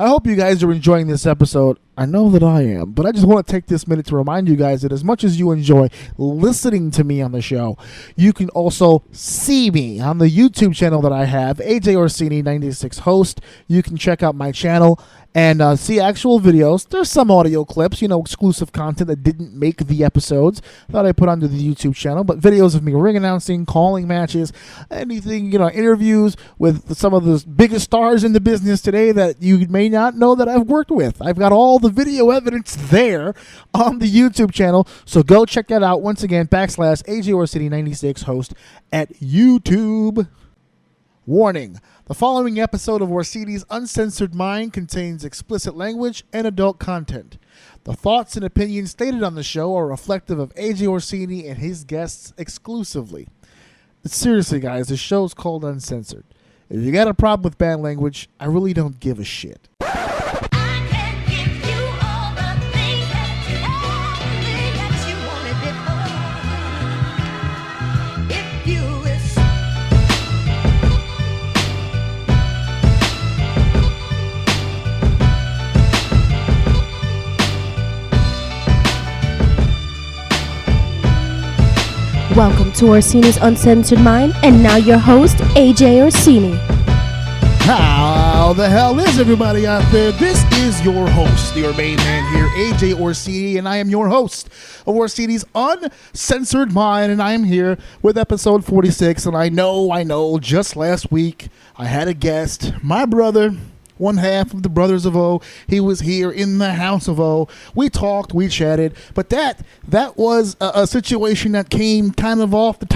I hope you guys are enjoying this episode. I know that I am, but I just want to take this minute to remind you guys that as much as you enjoy listening to me on the show, you can also see me on the YouTube channel that I have, ajorsini 96 host. You can check out my channel and see actual videos. There's some audio clips, exclusive content that didn't make the episodes that I put onto the YouTube channel, but videos of me ring announcing, calling matches, anything, interviews with some of the biggest stars in the business today that you may not know that I've worked with. I've got all the video evidence there on the YouTube channel, so go check that out. Once again, /ajorsini 96 host at YouTube. Warning. The following episode of Orsini's Uncensored Mind contains explicit language and adult content. The thoughts and opinions stated on the show are reflective of AJ Orsini and his guests exclusively. But seriously, guys, the show's called Uncensored. If you got a problem with bad language, I really don't give a shit. Welcome to Orsini's Uncensored Mind, and now your host, AJ Orsini. How the hell is everybody out there? This is your host, your main man here, AJ Orsini, and I am your host of Orsini's Uncensored Mind, and I am here with episode 46, and I know, just last week I had a guest, my brother, one half of the Brothers of O. He was here in the House of O. We talked, we chatted, but that was a situation that came kind of off the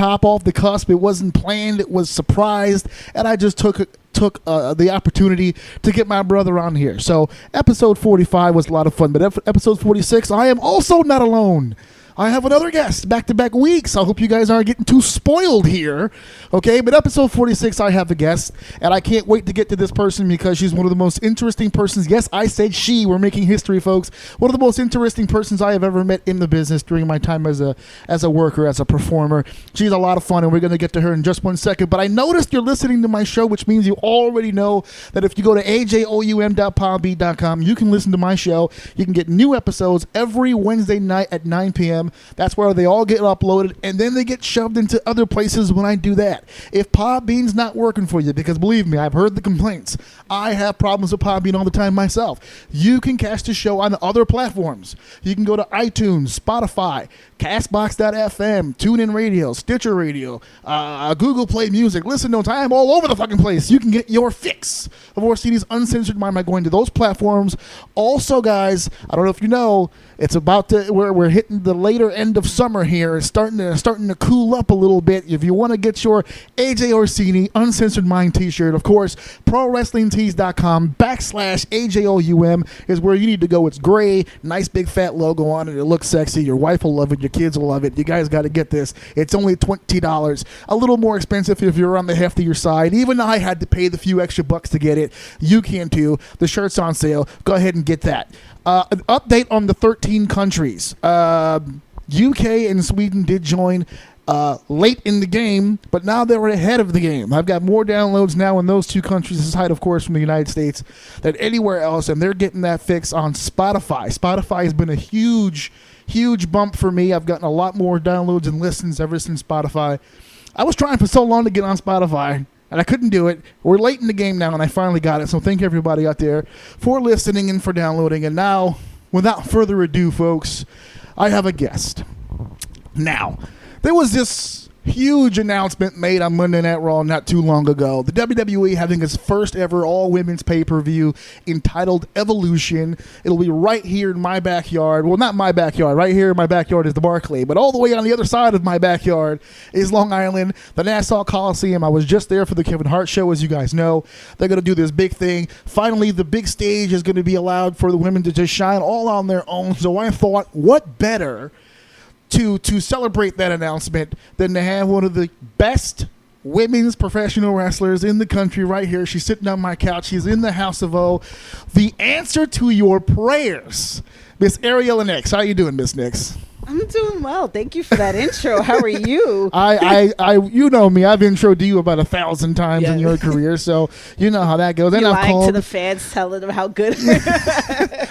cusp. It wasn't planned, it was surprised, and I just took the opportunity to get my brother on here. So episode 45 was a lot of fun, but episode 46, I am also not alone. I have another guest back-to-back weeks. I hope you guys aren't getting too spoiled here, okay? But episode 46, I have a guest, and I can't wait to get to this person because she's one of the most interesting persons. Yes, I said she. We're making history, folks. One of the most interesting persons I have ever met in the business during my time as a worker, as a performer. She's a lot of fun, and we're going to get to her in just one second. But I noticed you're listening to my show, which means you already know that if you go to ajoum.podbean.com, you can listen to my show. You can get new episodes every Wednesday night at 9 p.m. That's where they all get uploaded, and then they get shoved into other places when I do that. If Podbean's not working for you, because believe me, I've heard the complaints. I have problems with Podbean all the time myself. You can catch the show on other platforms. You can go to iTunes, Spotify, Castbox.fm, TuneIn Radio, Stitcher Radio, Google Play Music, Listen Notes. I am all over the fucking place. You can get your fix of Orsini's Uncensored Mind by going to those platforms. Also, guys, I don't know if you know, it's about to, we're hitting the later end of summer here. It's starting to cool up a little bit. If you want to get your AJ Orsini Uncensored Mind t-shirt, of course, prowrestlingtees.com /AJOUM is where you need to go. It's gray, nice big fat logo on it. It looks sexy. Your wife will love it. Your kids will love it. You guys got to get this. It's only $20. A little more expensive if you're on the heftier side. Even I had to pay the few extra bucks to get it. You can too. The shirt's on sale. Go ahead and get that. An update on the 13 countries. UK and Sweden did join late in the game, but now they're ahead of the game. I've got more downloads now in those two countries, aside, of course, from the United States, than anywhere else, and they're getting that fix on Spotify. Spotify has been a huge bump for me. I've gotten a lot more downloads and listens ever since Spotify. I was trying for so long to get on Spotify, and I couldn't do it. We're late in the game now, and I finally got it. So thank everybody out there for listening and for downloading. And now, without further ado, folks, I have a guest. Now, there was this huge announcement made on Monday Night Raw not too long ago. The WWE having its first ever all-women's pay-per-view entitled Evolution. It'll be right here in my backyard. Well, not my backyard. Right here in my backyard is the Barclay. But all the way on the other side of my backyard is Long Island, the Nassau Coliseum. I was just there for the Kevin Hart show, as you guys know. They're going to do this big thing. Finally, the big stage is going to be allowed for the women to just shine all on their own. So I thought, what better to celebrate that announcement than to have one of the best women's professional wrestlers in the country right here. She's sitting on my couch. She's in the House of O. The answer to your prayers, Miss Ariela Nyx. How you doing, Miss Nyx? I'm doing well. Thank you for that intro. How are you? You know me. I've introed you about 1,000 times in your career, so you know how that goes. You and I've lying called to the fans, telling them how good.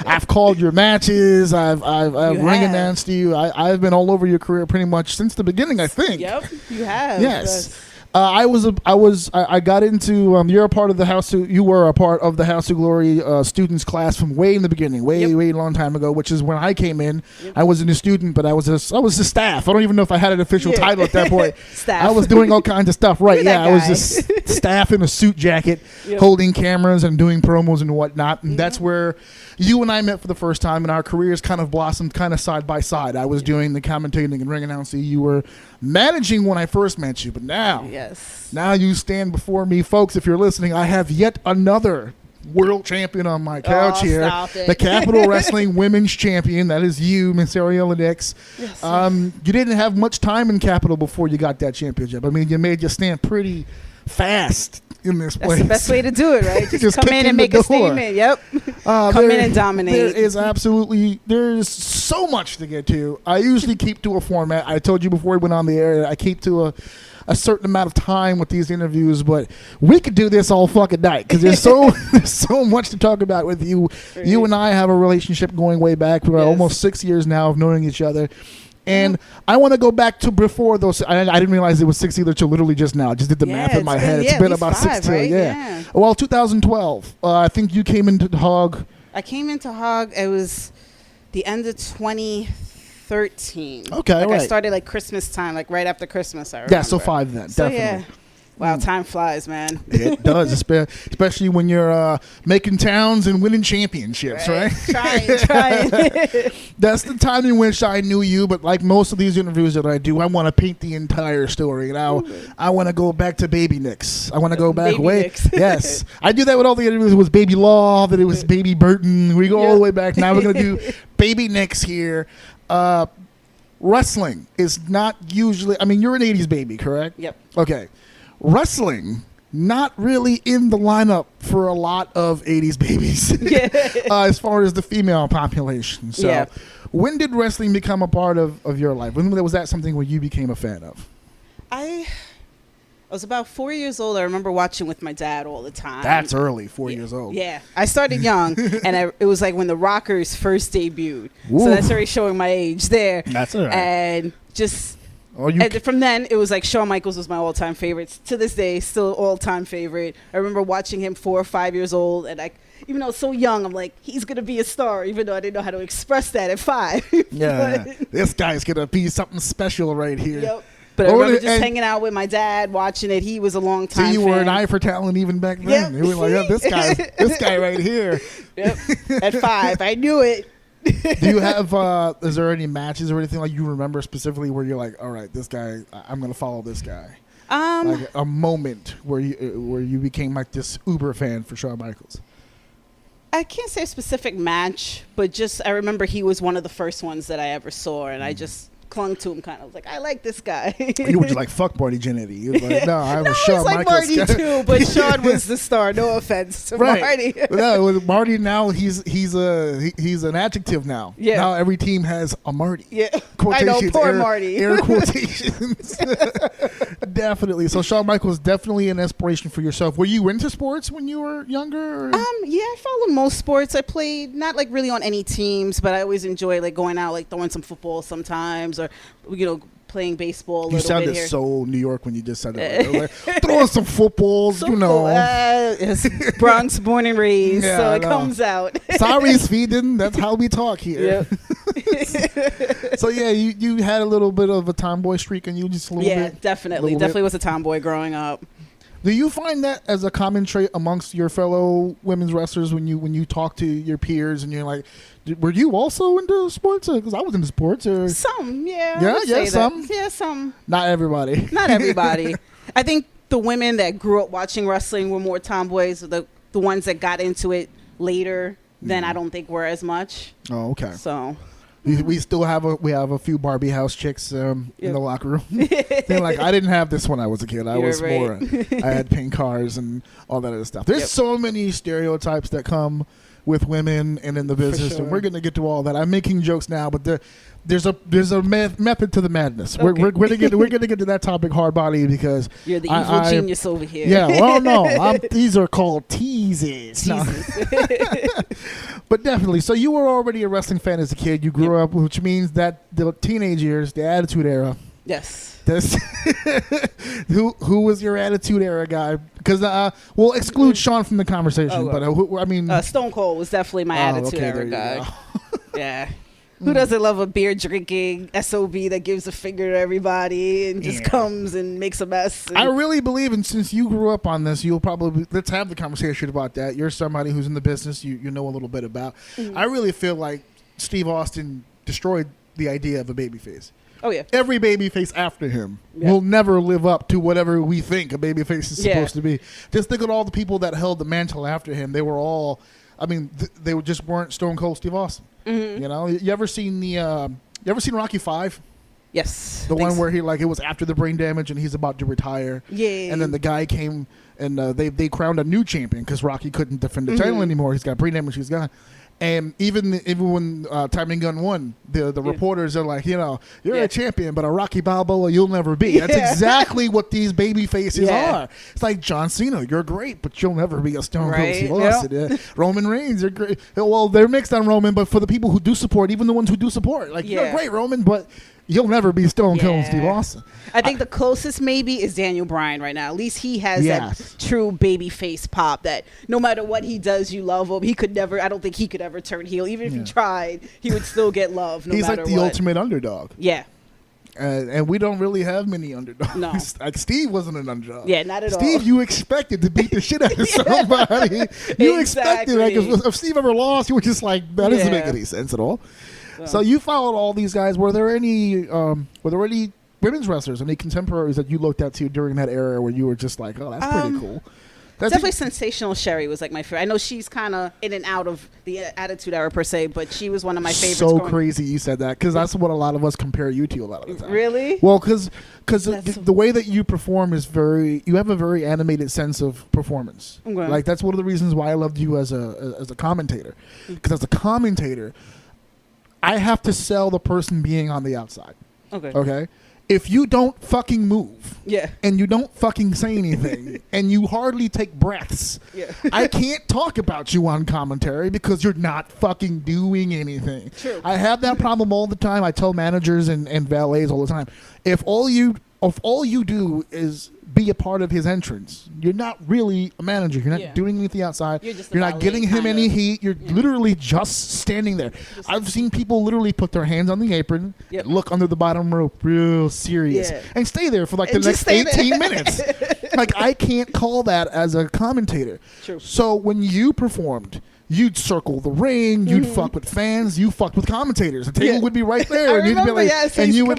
I've called your matches. I've ring announced you. I've been all over your career pretty much since the beginning, I think. Yep, you have. Yes. I got into you're a part of the you were a part of the House of Glory students class from way in the beginning, way long time ago, which is when I came in. Yep. I wasn't a student, but I was a staff. I don't even know if I had an official title at that point. Staff. I was doing all kinds of stuff, right? Yeah, I was just staff in a suit jacket, holding cameras and doing promos and whatnot, and that's where you and I met for the first time, and our careers kind of blossomed kind of side by side. I was doing the commentating and ring announcing. You were managing when I first met you, but now you stand before me. Folks, if you're listening, I have yet another world champion on my couch here. The Capital Wrestling Women's Champion. That is you, Miss Ariela Nyx. Yes, you didn't have much time in Capital before you got that championship. I mean, you made your stand pretty fast in this place. That's the best way to do it, right? Just come in and make a statement. Yep. Come in and dominate. There's so much to get to. I usually keep to a format. I told you before we went on the air, I keep to a certain amount of time with these interviews, but we could do this all fucking night because there's so much to talk about with you. Right. You and I have a relationship going way back. We're almost 6 years now of knowing each other. And I want to go back to before those. I didn't realize it was 6 either till literally just now. I just did the math in my head. It's been about 6 right? Yeah. Well, 2012. I think you came into Hog. I came into Hog. It was the end of 2013. Okay, I started Christmas time, right after Christmas. I remember. Yeah, so 5 then. So definitely. Yeah. Wow, time flies, man. It does, especially when you're making towns and winning championships, right? Trying. That's the time in which I knew you, but like most of these interviews that I do, I want to paint the entire story. Now, I want to go back to Baby Nyx. I want to go back way. Yes. I do that with all the interviews. It was Baby Law, then it was Baby Burton. We go all the way back. Now we're going to do Baby Nyx here. Wrestling is not usually, I mean, you're an 80s baby, correct? Yep. Okay. Wrestling, not really in the lineup for a lot of 80s babies as far as the female population. So when did wrestling become a part of your life? When was that something where you became a fan of? I was about 4 years old. I remember watching with my dad all the time. That's early, 4 years old. Yeah. I started young, and it was when the Rockers first debuted. Ooh. So that's already showing my age there. That's all right. And just... and from then, it was Shawn Michaels was my all-time favorite. To this day, still all-time favorite. I remember watching him 4 or 5 years old, and even though I was so young, I'm like, he's going to be a star, even though I didn't know how to express that at 5. This guy's going to be something special right here. Yep. But I remember just hanging out with my dad, watching it. He was a long-time fan. So you were an eye for talent even back then. You were like, this guy right here. Yep. At 5, I knew it. Do you have, is there any matches or anything you remember specifically where you're like, all right, this guy, I'm going to follow this guy? A moment where you became this uber fan for Shawn Michaels? I can't say a specific match, but just I remember he was one of the first ones that I ever saw, and I just clung to him kind of. I like this guy. You were just like, fuck Marty Jannetty. You were like, no, I was Shawn Michaels. Marty too, but Shawn was the star. No offense to Marty. No, with Marty now, he's an adjective now. Yeah. Now every team has a Marty. Yeah. I know, poor Marty. Air quotations. Definitely. So Shawn Michaels definitely an inspiration for yourself. Were you into sports when you were younger? Yeah, I followed most sports. I played not really on any teams, but I always enjoy going out, throwing some football sometimes, or playing baseball. You sounded so New York when you just said that. Throwing some footballs, It's Bronx born and raised, so it comes out. Sorry, Sweden. That's how we talk here. Yep. So you had a little bit of a tomboy streak, and you just a little bit. Yeah, definitely was a tomboy growing up. Do you find that as a common trait amongst your fellow women's wrestlers when you talk to your peers and you're like, were you also into sports? Because I was into sports. Or some, some. Yeah, some. Not everybody. Not everybody. I think the women that grew up watching wrestling were more tomboys. The ones that got into it later, then I don't think were as much. Oh, okay. So. We still have a few Barbie house chicks in the locker room. They're like, I didn't have this when I was a kid. I had pink cars and all that other stuff. There's so many stereotypes that come with women and in the business, and we're going to get to all that. I'm making jokes now, but there's a method to the madness. Okay. We're gonna get to that topic hard body because you're the evil genius over here. Yeah, well, no, these are called teases. No. But definitely, so you were already a wrestling fan as a kid. You grew up, which means that the teenage years, the Attitude Era. Yes. Who was your Attitude Era guy? Because we'll exclude Sean from the conversation, but Stone Cold was definitely my Attitude Era guy. Yeah. Who doesn't love a beer drinking SOB that gives a finger to everybody and just comes and makes a mess? I really believe, and since you grew up on this, you'll probably let's have the conversation about that. You're somebody who's in the business, you know a little bit about. I really feel like Steve Austin destroyed the idea of a babyface. Oh yeah. Every babyface after him will never live up to whatever we think a babyface is supposed to be. Just think of all the people that held the mantle after him. They were all, they just weren't Stone Cold Steve Austin. Mm-hmm. You know, you ever seen Rocky V? Yes. The one where it was after the brain damage and he's about to retire. Yeah. And then the guy came and they crowned a new champion because Rocky couldn't defend the title anymore. He's got brain damage. He's gone. And even when Timing Gun won, the reporters are like, you're a champion, but a Rocky Balboa you'll never be. That's exactly what these baby faces are. It's like John Cena, you're great, but you'll never be a Stone Cold Steve Austin. Roman Reigns, you're great. Well, they're mixed on Roman, but for the people who do support, even the ones who do support, you're great, Roman, but you'll never be Stone Cold Steve Austin. I think the closest maybe is Daniel Bryan right now. At least he has that true baby face pop that no matter what he does, you love him. I don't think he could ever turn heel. Even if he tried, he would still get love no matter what. He's like the ultimate underdog. Yeah. And we don't really have many underdogs. No. Like Steve wasn't an underdog. Yeah, not at all. Steve, you expected to beat the shit out of somebody. You expected, if Steve ever lost, you were just like, that doesn't make any sense at all. So you followed all these guys. Were there any women's wrestlers, any contemporaries that you looked at to during that era where you were just like, oh, that's pretty cool? Definitely Sensational Sherry was like my favorite. I know she's kind of in and out of the Attitude Era per se, but she was one of my favorites. So crazy you said that because that's what a lot of us compare you to a lot of the time. Really? Well, because the way that you perform is you have a very animated sense of performance. Okay. Like that's one of the reasons why I loved you as a commentator. Because as a commentator, I have to sell the person being on the outside. Okay? If you don't fucking move and you don't fucking say anything and you hardly take breaths, I can't talk about you on commentary because you're not fucking doing anything. True. I have that problem all the time. I tell managers and valets all the time. If all you do is be a part of his entrance, you're not really a manager. You're not doing anything outside. You're not getting him any heat. You're literally just standing there. I've seen people literally put their hands on the apron, look under the bottom rope real serious, and stay there for the next 18 minutes. I can't call that as a commentator. True. So when you performed, you'd circle the ring, you'd fuck with fans, you fucked with commentators. The table would be right there, and you'd be like, and you would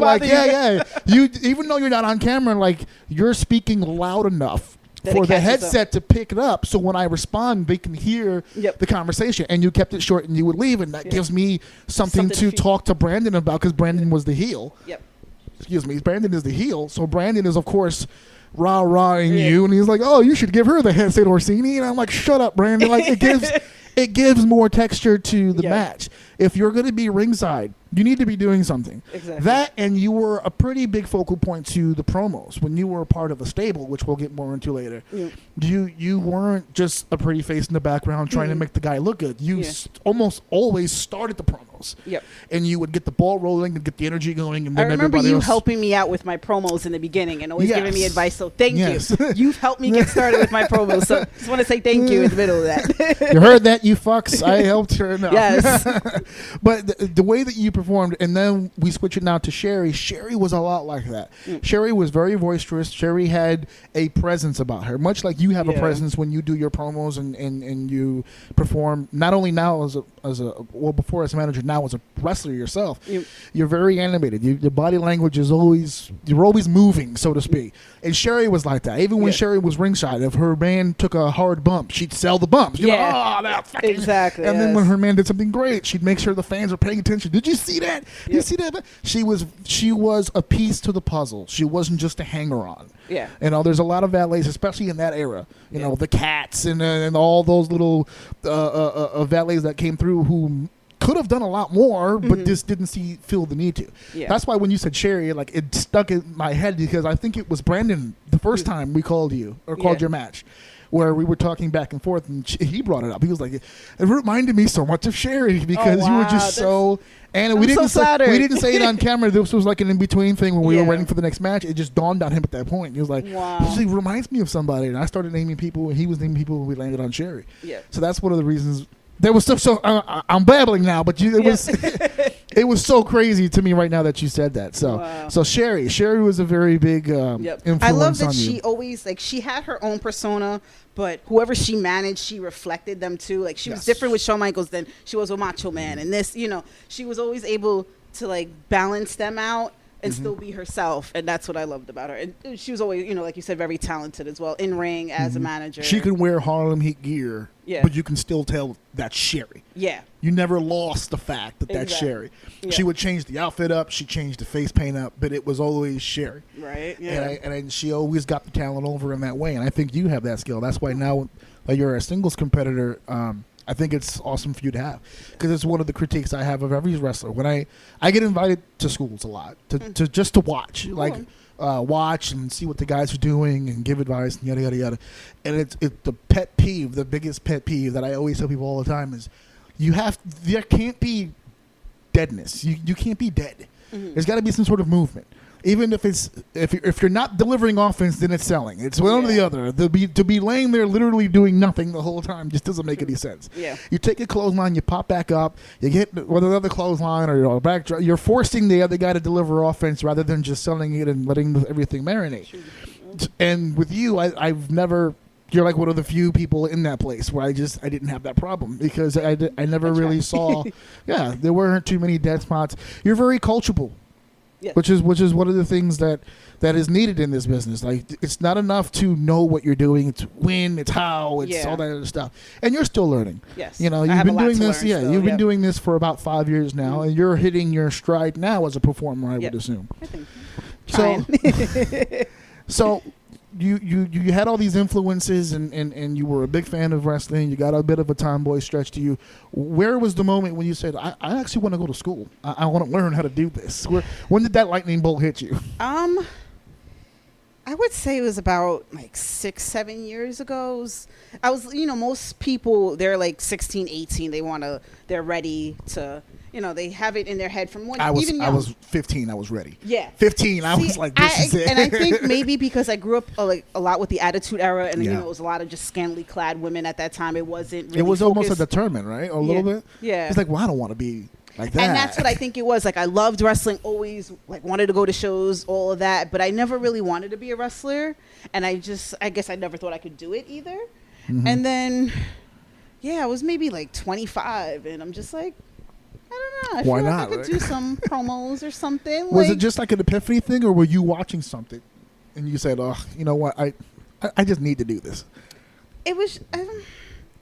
You even though you're not on camera, you're speaking loud enough for the headset to pick it up. So when I respond, they can hear the conversation. And you kept it short, and you would leave, and that gives me something to talk to Brandon about because Brandon was the heel. Excuse me, Brandon is the heel, so Brandon is of course rah-rahing you, and he's like, oh, you should give her the headset, Orsini. And I'm like, shut up, Brandon. It gives more texture to the match. If you're going to be ringside, you need to be doing something. Exactly. That, and you were a pretty big focal point to the promos when you were a part of a stable, which we'll get more into later. You weren't just a pretty face in the background trying to make the guy look good. You almost always started the promos. And you would get the ball rolling and get the energy going. And then I remember you helping me out with my promos in the beginning and always giving me advice. So thank you. You've helped me get started with my promos. So just want to say thank you in the middle of that. You heard that, you fucks? I helped her. No. Yes. But the way that you performed, and then we switch it now to Sherry. Sherry was a lot like that. Sherry was very boisterous. Sherry had a presence about her, much like you have a presence when you do your promos and you perform. Not only now before as a manager, now as a wrestler yourself. You're very animated. Your body language is you're always moving, so to speak. And Sherry was like that. Even when Sherry was ringside, if her man took a hard bump, she'd sell the bumps. Exactly. And then when her man did something great, she'd make sure the fans are paying attention. Did you see that? Did you see that? She was a piece to the puzzle. She wasn't just a hanger-on. There's a lot of valets, especially in that era. You know, the Cats and all those little valets that came through who could have done a lot more, but just didn't feel the need to. Yeah. That's why when you said Sherry, like it stuck in my head because I think it was Brandon the first time we called you or called your match, where we were talking back and forth, and he brought it up. He was like, "It reminded me so much of Sherry because you were just so." And we didn't say it on camera. This was like an in between thing when we were waiting for the next match. It just dawned on him at that point. He was like, "This reminds me of somebody," and I started naming people, and he was naming people. And we landed on Sherry. Yeah. So that's one of the reasons. There was stuff. So I'm babbling now, but it was it was so crazy to me right now that you said that. So Sherry was a very big influence. I love that on she you. always she had her own persona, but whoever she managed, she reflected them too. Like she was different with Shawn Michaels than she was with Macho Man, and this, she was always able to balance them out and still be herself, and that's what I loved about her. And she was always, like you said, very talented as well in ring as a manager. She could wear Harlem Heat gear, but you can still tell that's Sherry. Yeah, you never lost the fact that that's Sherry. Yeah. She would change the outfit up, she changed the face paint up, but it was always Sherry. Right. Yeah. And she always got the talent over in that way, and I think you have that skill. That's why now, you're a singles competitor. I think it's awesome for you to have, because it's one of the critiques I have of every wrestler. When I get invited to schools a lot to just to watch, watch and see what the guys are doing and give advice and yada yada yada. And it's the pet peeve, the biggest pet peeve that I always tell people all the time is, there can't be deadness. You can't be dead. There's got to be some sort of movement. Even if you're not delivering offense, then it's selling. It's one or the other. To be laying there literally doing nothing the whole time just doesn't make any sense. Yeah. You take a clothesline, you pop back up, you get another clothesline or back. You're forcing the other guy to deliver offense rather than just selling it and letting everything marinate. And with you, I've never. You're like one of the few people in that place where I didn't have that problem because I never really saw. There weren't too many dead spots. You're very coachable. Yeah. Which is one of the things that is needed in this business. Like, it's not enough to know what you're doing. It's when, it's how, it's all that other stuff. And you're still learning. Yes. You've been doing this. You've been doing this for about 5 years now, and you're hitting your stride now as a performer, I would assume. I think so. You had all these influences and you were a big fan of wrestling. You got a bit of a tomboy stretch to you. Where was the moment when you said, I actually want to go to school. I want to learn how to do this? When did that lightning bolt hit you? I would say it was about 6-7 years ago. I was, most people, they're 16, 18. They're ready to, they have it in their head from when I was 15. I was ready. Yeah. 15. I was like, this is it. And I think maybe because I grew up a lot with the Attitude Era, and it was a lot of just scantily clad women at that time. It wasn't really It was focused. Almost a determined, right? A little bit. Yeah. It's like, well, I don't want to be like that. And that's what I think it was. I loved wrestling, always wanted to go to shows, all of that, but I never really wanted to be a wrestler, and I guess I never thought I could do it either. And then I was maybe 25, and I'm just like, I don't know. I Why feel not, I could do some promos or something. Was it just an epiphany thing, or were you watching something and you said, "Oh, you know what? I just need to do this"? It was, I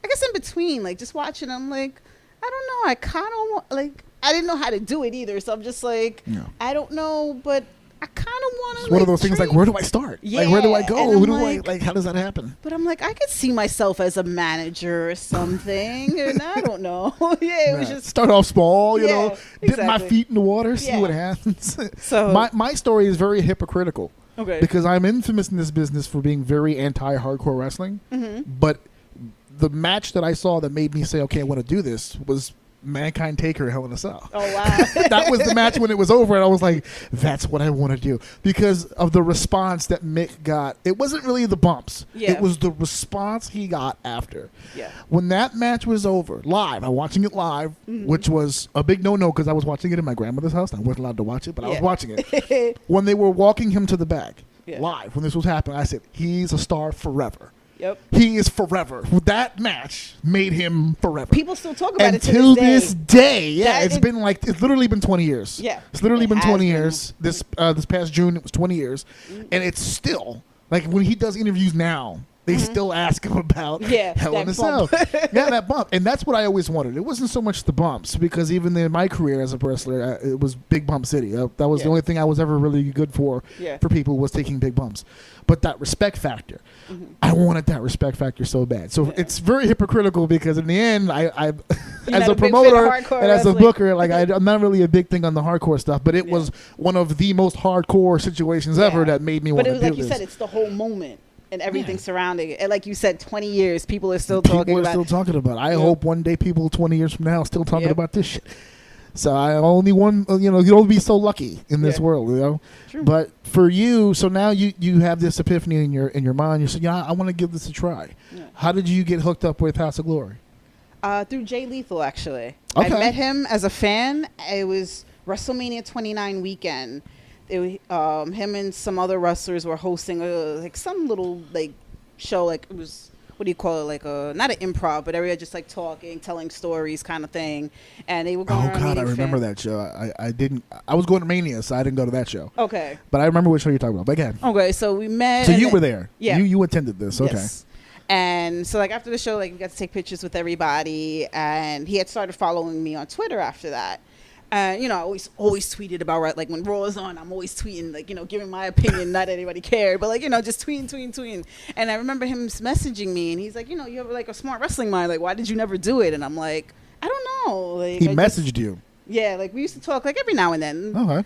guess, in between, just watching. I'm like, I don't know. I kind of I didn't know how to do it either, so I'm just like, I don't know, but I kind of want to. It's one of those things where do I start? Yeah. Where do I go? Who do I how does that happen? But I'm I could see myself as a manager or something, and I don't know. It was just start off small, dip my exactly. feet in the water, see what happens. So my story is very hypocritical. Okay. Because I'm infamous in this business for being very anti-hardcore wrestling. But the match that I saw that made me say, okay, I want to do this was Mankind Taker Hell in a Cell. Oh, wow. That was the match when it was over, and I was like, that's what I want to do. Because of the response that Mick got. It wasn't really the bumps. Yeah. It was the response he got after. Yeah. When that match was over, live, I'm watching it live, which was a big no-no because I was watching it in my grandmother's house. I wasn't allowed to watch it, but I was watching it. When they were walking him to the back, live, when this was happening, I said, he's a star forever. Yep. He is forever. That match made him forever. People still talk about it until to this day. Yeah, That it's been it's literally been 20 years. Yeah. It's literally It been has 20 been. years. This past June, it was 20 years. And it's still, when he does interviews now, they still ask him about Hell in a Cell. Yeah, that bump. And that's what I always wanted. It wasn't so much the bumps, because even in my career as a wrestler, it was Big Bump City. That was the only thing I was ever really good for people, was taking big bumps. But that respect factor, I wanted that respect factor so bad. So it's very hypocritical, because in the end, I as a promoter and as a booker, like I'm not really a big thing on the hardcore stuff, but it was one of the most hardcore situations ever that made me want to do this. But like you said, it's the whole moment and everything surrounding it. And like you said, 20 years, people are still talking about it. I hope one day people 20 years from now are still talking about this shit. So I only one, you'd only be so lucky in this world, True. But for you, so now you have this epiphany in your mind. You say, I want to give this a try. Yeah. How did you get hooked up with House of Glory? Through Jay Lethal, actually. Okay. I met him as a fan. It was WrestleMania 29 weekend. Him and some other wrestlers were hosting some little show, it was, what do you call it, not an improv, but everybody just talking, telling stories kind of thing. And they were going around. Oh God, I remember that show. I was going to Mania, so I didn't go to that show. Okay. But I remember what show you're talking about. But again. Okay, so we met. So you were there. Yeah. You attended this. Okay. Yes. And so after the show, we got to take pictures with everybody, and he had started following me on Twitter after that. I always tweeted about, right, when Raw is on, I'm always tweeting, giving my opinion, not that anybody cared, but just tweeting. And I remember him messaging me, and he's like, you have a smart wrestling mind. Why did you never do it? And I'm like, I don't know. He messaged you. Yeah, we used to talk every now and then. Okay.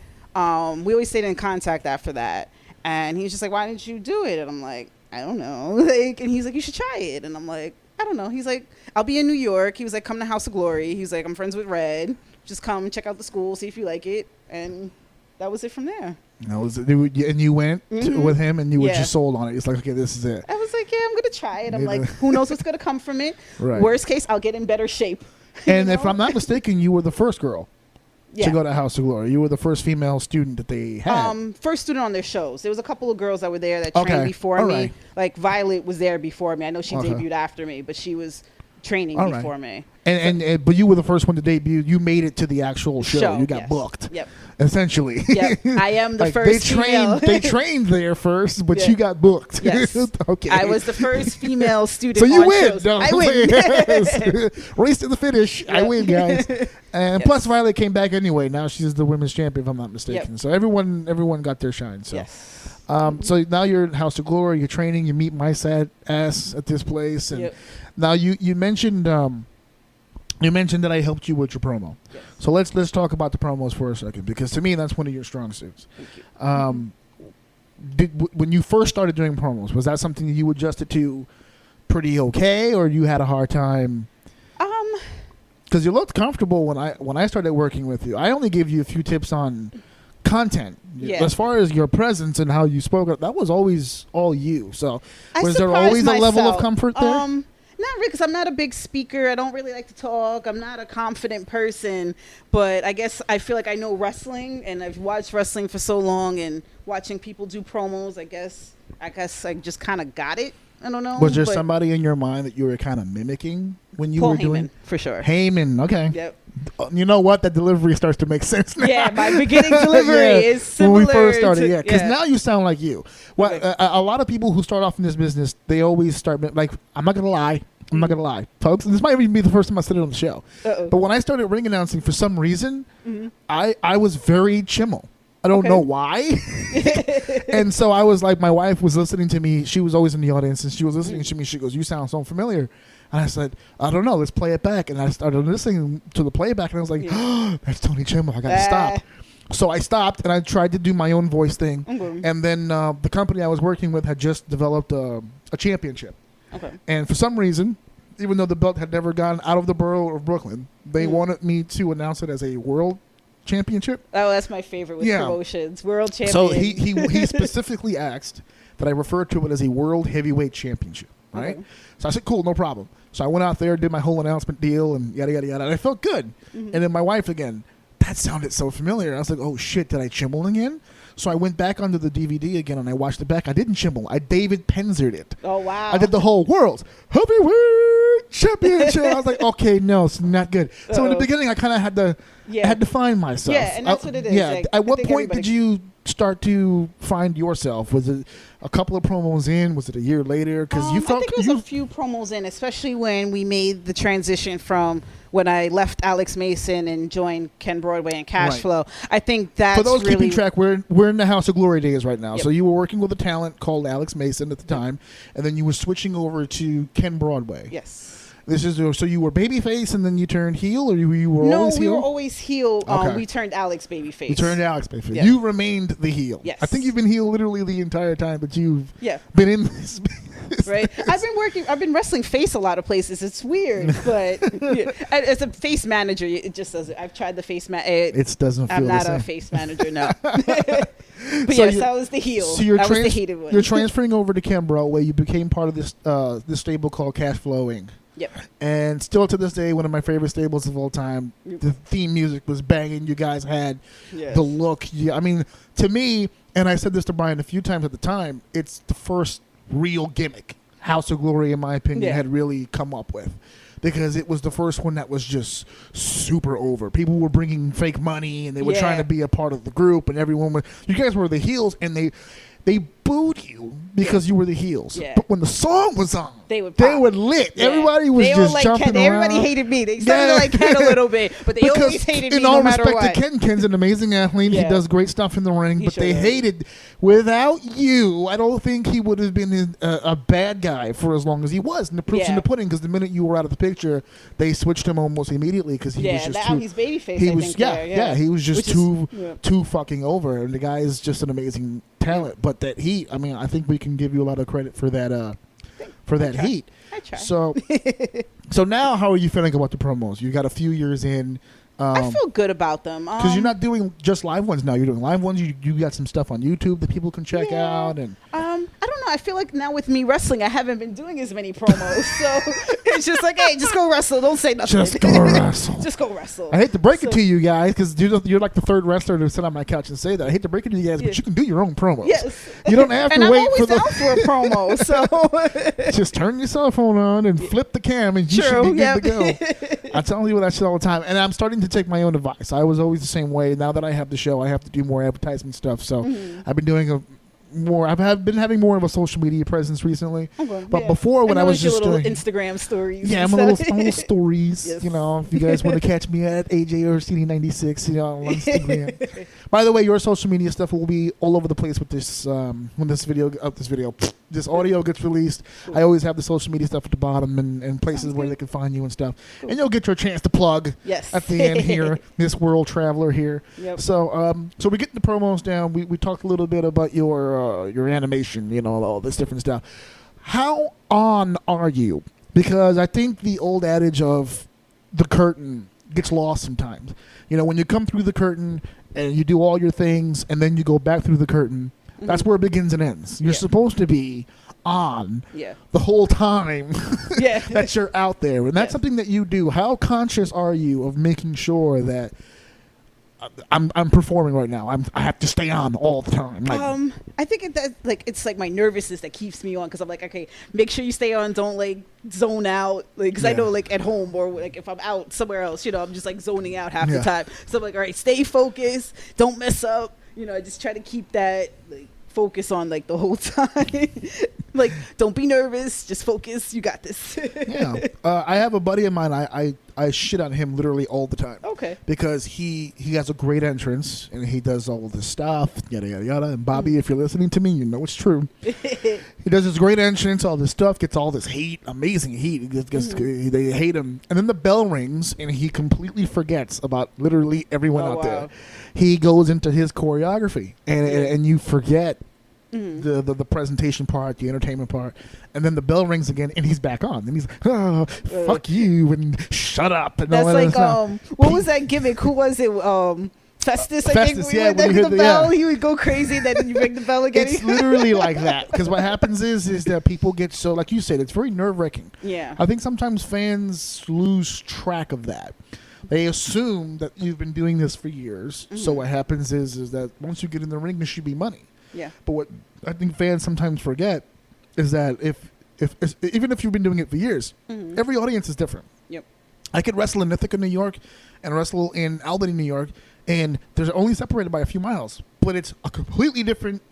We always stayed in contact after that. And he was just like, why didn't you do it? And I'm like, I don't know. And he's like, you should try it. And I'm like, I don't know. He's like, I'll be in New York. He was like, come to House of Glory. He's like, I'm friends with Red. Just come check out the school, see if you like it, and that was it from there. And you went with him, and you were just sold on it. It's like, okay, this is it. I was like, I'm gonna try it. I'm like, who knows what's gonna come from it? Right. Worst case, I'll get in better shape. And if I'm not mistaken, you were the first girl to go to House of Glory. You were the first female student that they had. First student on their shows. There was a couple of girls that were there that trained before me. Like Violet was there before me. I know she debuted after me, but she was training before me. And but you were the first one to debut. You made it to the actual show. You got booked. Yep. Essentially. Yep. I am the first female. They trained there first, but you got booked. Yes. Okay. I was the first female student. So you on win. Shows. No, I win. Yes. Race to the finish. Yep. I win, guys. And plus, Violet came back anyway. Now she's the women's champion, if I'm not mistaken. Yep. So everyone got their shine. So. Yes. So now you're in House of Glory. You're training. You meet my sad ass at this place, and now you mentioned. You mentioned that I helped you with your promo. Yes. So let's talk about the promos for a second, because to me that's one of your strong suits. Thank you. When you first started doing promos, was that something that you adjusted to pretty okay, or you had a hard time? Because you looked comfortable when I started working with you. I only gave you a few tips on content. Yeah. As far as your presence and how you spoke, that was always all you. So was there surprised always a level of myself. comfort there? Not really, because I'm not a big speaker. I don't really like to talk. I'm not a confident person. But I guess I feel like I know wrestling, and I've watched wrestling for so long, and watching people do promos, I guess I just kind of got it. I don't know. Was there somebody in your mind that you were kind of mimicking when you were doing? Heyman, for sure. Heyman, okay. Yep. You know what? That delivery starts to make sense now. Yeah, my beginning delivery is similar. When we first started, because now you sound like you. Well, a lot of people who start off in this business, they always start I'm not gonna lie, folks. This might even be the first time I said it on the show. But when I started ring announcing, for some reason, I was very chimmel. I don't know why. And so I was like, my wife was listening to me. She was always in the audience, and she was listening to me. She goes, "You sound so familiar." And I said, "I don't know. Let's play it back." And I started listening to the playback, and I was like, "Oh, that's Tony Chimmel. I got to stop." So I stopped, and I tried to do my own voice thing. And then the company I was working with had just developed a championship. And for some reason, even though the belt had never gone out of the borough of Brooklyn, they wanted me to announce it as a world championship. Oh, that's my favorite with promotions. World champion. So he specifically asked that I refer to it as a world heavyweight championship, right? So I said, cool, no problem. So I went out there, did my whole announcement deal, and yada, yada, yada. And I felt good. And then my wife again, that sounded so familiar. I was like, oh, shit, did I chimmel again? So I went back onto the DVD again, and I watched it back. I didn't chimmel. I David Penzered it. Oh, wow. I did the whole world heavyweight championship. I was like, okay, no, it's not good. So in the beginning, I kind of had to find myself. Yeah, and that's what it is. Yeah. Like, At what point did you start to find yourself? Was it a couple of promos in? Was it a year later? Because you felt I think it was a few promos in, especially when we made the transition from when I left Alex Mason and joined Ken Broadway and Cash Flow. I think that's for those really keeping track. We're in the House of Glory days right now. Yep. So you were working with a talent called Alex Mason at the time, and then you were switching over to Ken Broadway. Yes. This is so you were babyface and then you turned heel, or you were always heel? No, we were always heel. Okay. We turned Alex babyface. You turned Alex babyface. Yeah. You remained the heel. Yes. I think you've been heel literally the entire time that you've Yeah. been in this. Right. I've been wrestling face a lot of places. It's weird, but as a face manager, it just doesn't. I've tried the face It doesn't feel I'm the not same. a face manager, no. But So yes, I was the heel. So you're I was the hated one. You're transferring over to Ken Broadway. You became part of this stable called Cash Flow Inc. Yep. And still to this day, one of my favorite stables of all time. The theme music was banging. You guys had the look. I mean, to me, and I said this to Brian a few times at the time, it's the first real gimmick House of Glory, in my opinion, had really come up with. Because it was the first one that was just super over. People were bringing fake money, and they were trying to be a part of the group, and everyone was... You guys were the heels, and they booed you because you were the heels. Yeah. But when the song was on, they were lit. Yeah. Everybody was just like jumping Ken. around. Everybody hated me. They started to like Ken a little bit, but they Because always hated me in all no matter respect what. to Ken's an amazing athlete. He does great stuff in the ring, but they sure hated... Without you, I don't think he would have been a bad guy for as long as he was. And the proof's in the pudding, because the minute you were out of the picture, they switched him almost immediately because he was just now too... he's babyface, He I was, think, he was just Which too fucking over. And the guy is just an amazing talent. But that heat, I mean, I think we can give you a lot of credit for that heat. I try. So now how are you feeling about the promos? You got a few years in. I feel good about them. Because you're not doing just live ones now. You're doing live ones. You got some stuff on YouTube that people can check out. And I don't know. I feel like now with me wrestling, I haven't been doing as many promos. So it's just like, hey, just go wrestle. Don't say nothing. Just go wrestle. Just go wrestle. I hate to break it to you guys, because you're like the third wrestler to sit on my couch and say that. I hate to break it to you guys, but you can do your own promos. Yes. You don't have to and wait I'm always down for a promo. So just turn your cell phone on and flip the cam, and you should be good to go. I tell you that shit all the time, and I'm starting to take my own advice. I was always the same way. Now that I have the show, I have to do more advertisement stuff. So I've been doing I've been having more of a social media presence recently. Okay, but before, when I was just little doing Instagram stories. Yeah, my little stories. Yes. You know, if you guys want to catch me at ajorsini96, on Instagram. By the way, your social media stuff will be all over the place with this when this audio gets released. Cool. I always have the social media stuff at the bottom and places where they can find you and stuff. Cool. And you'll get your chance to plug at the end here, Miss World Traveler here. Yep. So we're getting the promos down. We talked a little bit about your animation, all this different stuff. How on are you? Because I think the old adage of the curtain gets lost sometimes. When you come through the curtain and you do all your things and then you go back through the curtain, that's where it begins and ends. You're supposed to be on the whole time that you're out there. And that's something that you do. How conscious are you of making sure that I'm performing right now? I have to stay on all the time. I think it's like my nervousness that keeps me on, because I'm like, okay, make sure you stay on. Don't like zone out, because I know like at home or like if I'm out somewhere else, I'm just like zoning out half the time. So I'm like, all right, stay focused. Don't mess up. I just try to keep that like focus on like the whole time. Like, don't be nervous. Just focus. You got this. I have a buddy of mine. I shit on him literally all the time. Okay. Because he has a great entrance and he does all this stuff, yada yada yada. And Bobby, if you're listening to me, you know it's true. He does his great entrance, all this stuff, gets all this hate, amazing heat. They hate him, and then the bell rings and he completely forgets about literally everyone out there. He goes into his choreography, and you forget the presentation part, the entertainment part, and then the bell rings again, and he's back on, and he's fuck you and shut up. And that's all like that what was that gimmick? Who was it? Festus, I think. When you hit the bell, he would go crazy. Then you ring the bell again. It's literally like that, because what happens is that people get so, like you said, it's very nerve-wracking. Yeah, I think sometimes fans lose track of that. They assume that you've been doing this for years. So what happens is that once you get in the ring, there should be money. Yeah. But what I think fans sometimes forget is that if even if you've been doing it for years, every audience is different. Yep. I could wrestle in Ithaca, New York, and wrestle in Albany, New York, and they're only separated by a few miles, but it's a completely different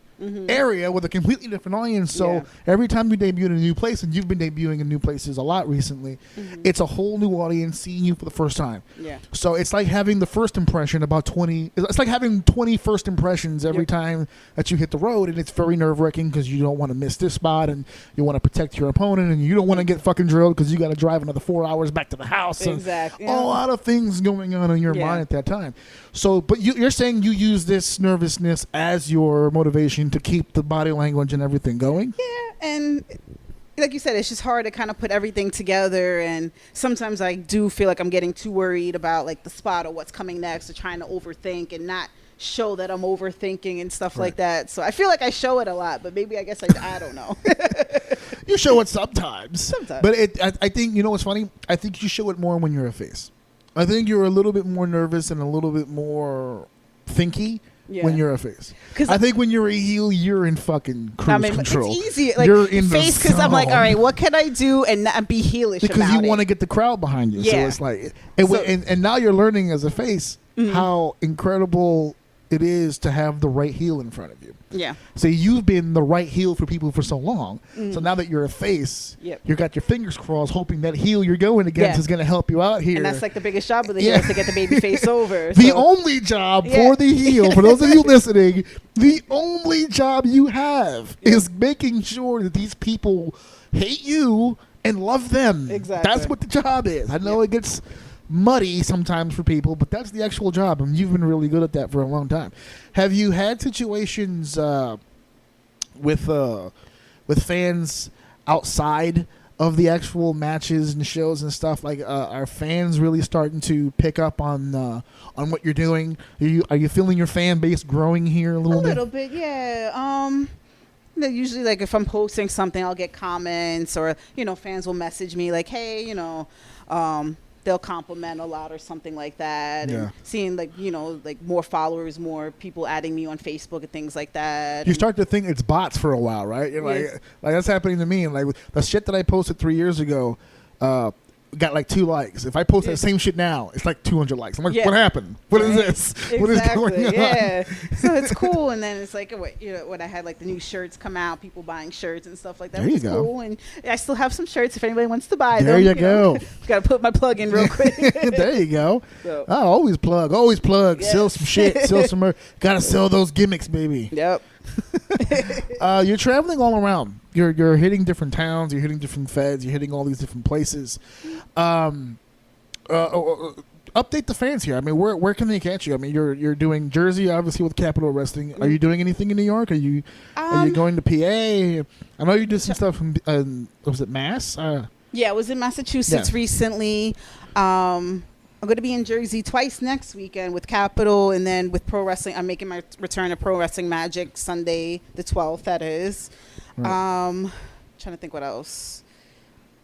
area with a completely different audience. So every time you debut in a new place, and you've been debuting in new places a lot recently, it's a whole new audience seeing you for the first time. Yeah. So it's like having the first impression about 20. It's like having 20 first impressions every time that you hit the road, and it's very nerve wracking because you don't want to miss this spot, and you want to protect your opponent, and you don't want to get fucking drilled because you got to drive another 4 hours back to the house. Exactly. A lot of things going on in your mind at that time. So, but you're saying you use this nervousness as your motivation to keep the body language and everything going? Yeah, and like you said, it's just hard to kind of put everything together, and sometimes I do feel like I'm getting too worried about like the spot or what's coming next, or trying to overthink and not show that I'm overthinking and stuff like that. So I feel like I show it a lot, but maybe I guess I don't know. You show it sometimes. But I think, you know what's funny? I think you show it more when you're a face. I think you're a little bit more nervous and a little bit more thinky when you're a face. I think when you're a heel, you're in fucking cruise control. It's easy. Like, you're in face, because I'm like, all right, what can I do and not be heelish because about it? Because you want to get the crowd behind you. So it's like, and now you're learning as a face how incredible it is to have the right heel in front of you. Yeah. So you've been the right heel for people for so long. So now that you're a face, you got your fingers crossed, hoping that heel you're going against is going to help you out here. And that's like the biggest job of the heel, is to get the baby face over. The only job for the heel, for those of you listening, the only job you have is making sure that these people hate you and love them. Exactly. That's what the job is. I know it gets muddy sometimes for people, but that's the actual job, and you've been really good at that for a long time. Have you had situations with fans outside of the actual matches and shows and stuff? Like, are fans really starting to pick up on what you're doing? Are you feeling your fan base growing here a little bit? A little bit, yeah. Usually, like, if I'm posting something, I'll get comments, or fans will message me like, hey, they'll compliment a lot or something like that. And seeing like more followers, more people adding me on Facebook and things like that. You start to think it's bots for a while, right? You're like that's happening to me. And like the shit that I posted 3 years ago got like 2 likes. If I post that same shit now, it's like 200 likes. I'm like, what happened? What is this? Exactly. What is going on? Yeah. So it's cool. And then it's like when I had like the new shirts come out, people buying shirts and stuff like that. There you go. Cool. And I still have some shirts if anybody wants to buy them. There you go. Got to put my plug in real quick. There you go. So. Oh, always plug. Yes. Sell some shit. Sell some merch. Gotta sell those gimmicks, baby. Yep. You're traveling all around. You're hitting different towns. You're hitting different feds. You're hitting all these different places. Update the fans here. I mean, where can they catch you? I mean, you're doing Jersey, obviously, with Capital Wrestling. Are you doing anything in New York? Are you going to PA? I know you did some stuff from was it Mass? Yeah, I was in Massachusetts recently. I'm going to be in Jersey twice next weekend with Capital, and then with Pro Wrestling. I'm making my return to Pro Wrestling Magic Sunday, the 12th, that is. Right. Trying to think what else.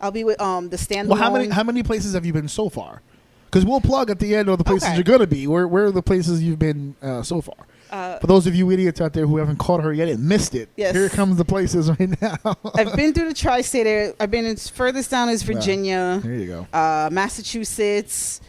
I'll be with the standalone. Well, how many places have you been so far? Because we'll plug at the end of the places you're going to be. Where are the places you've been so far? For those of you idiots out there who haven't caught her yet and missed it, here comes the places right now. I've been through the tri-state area. I've been furthest down is Virginia. There you go. Massachusetts.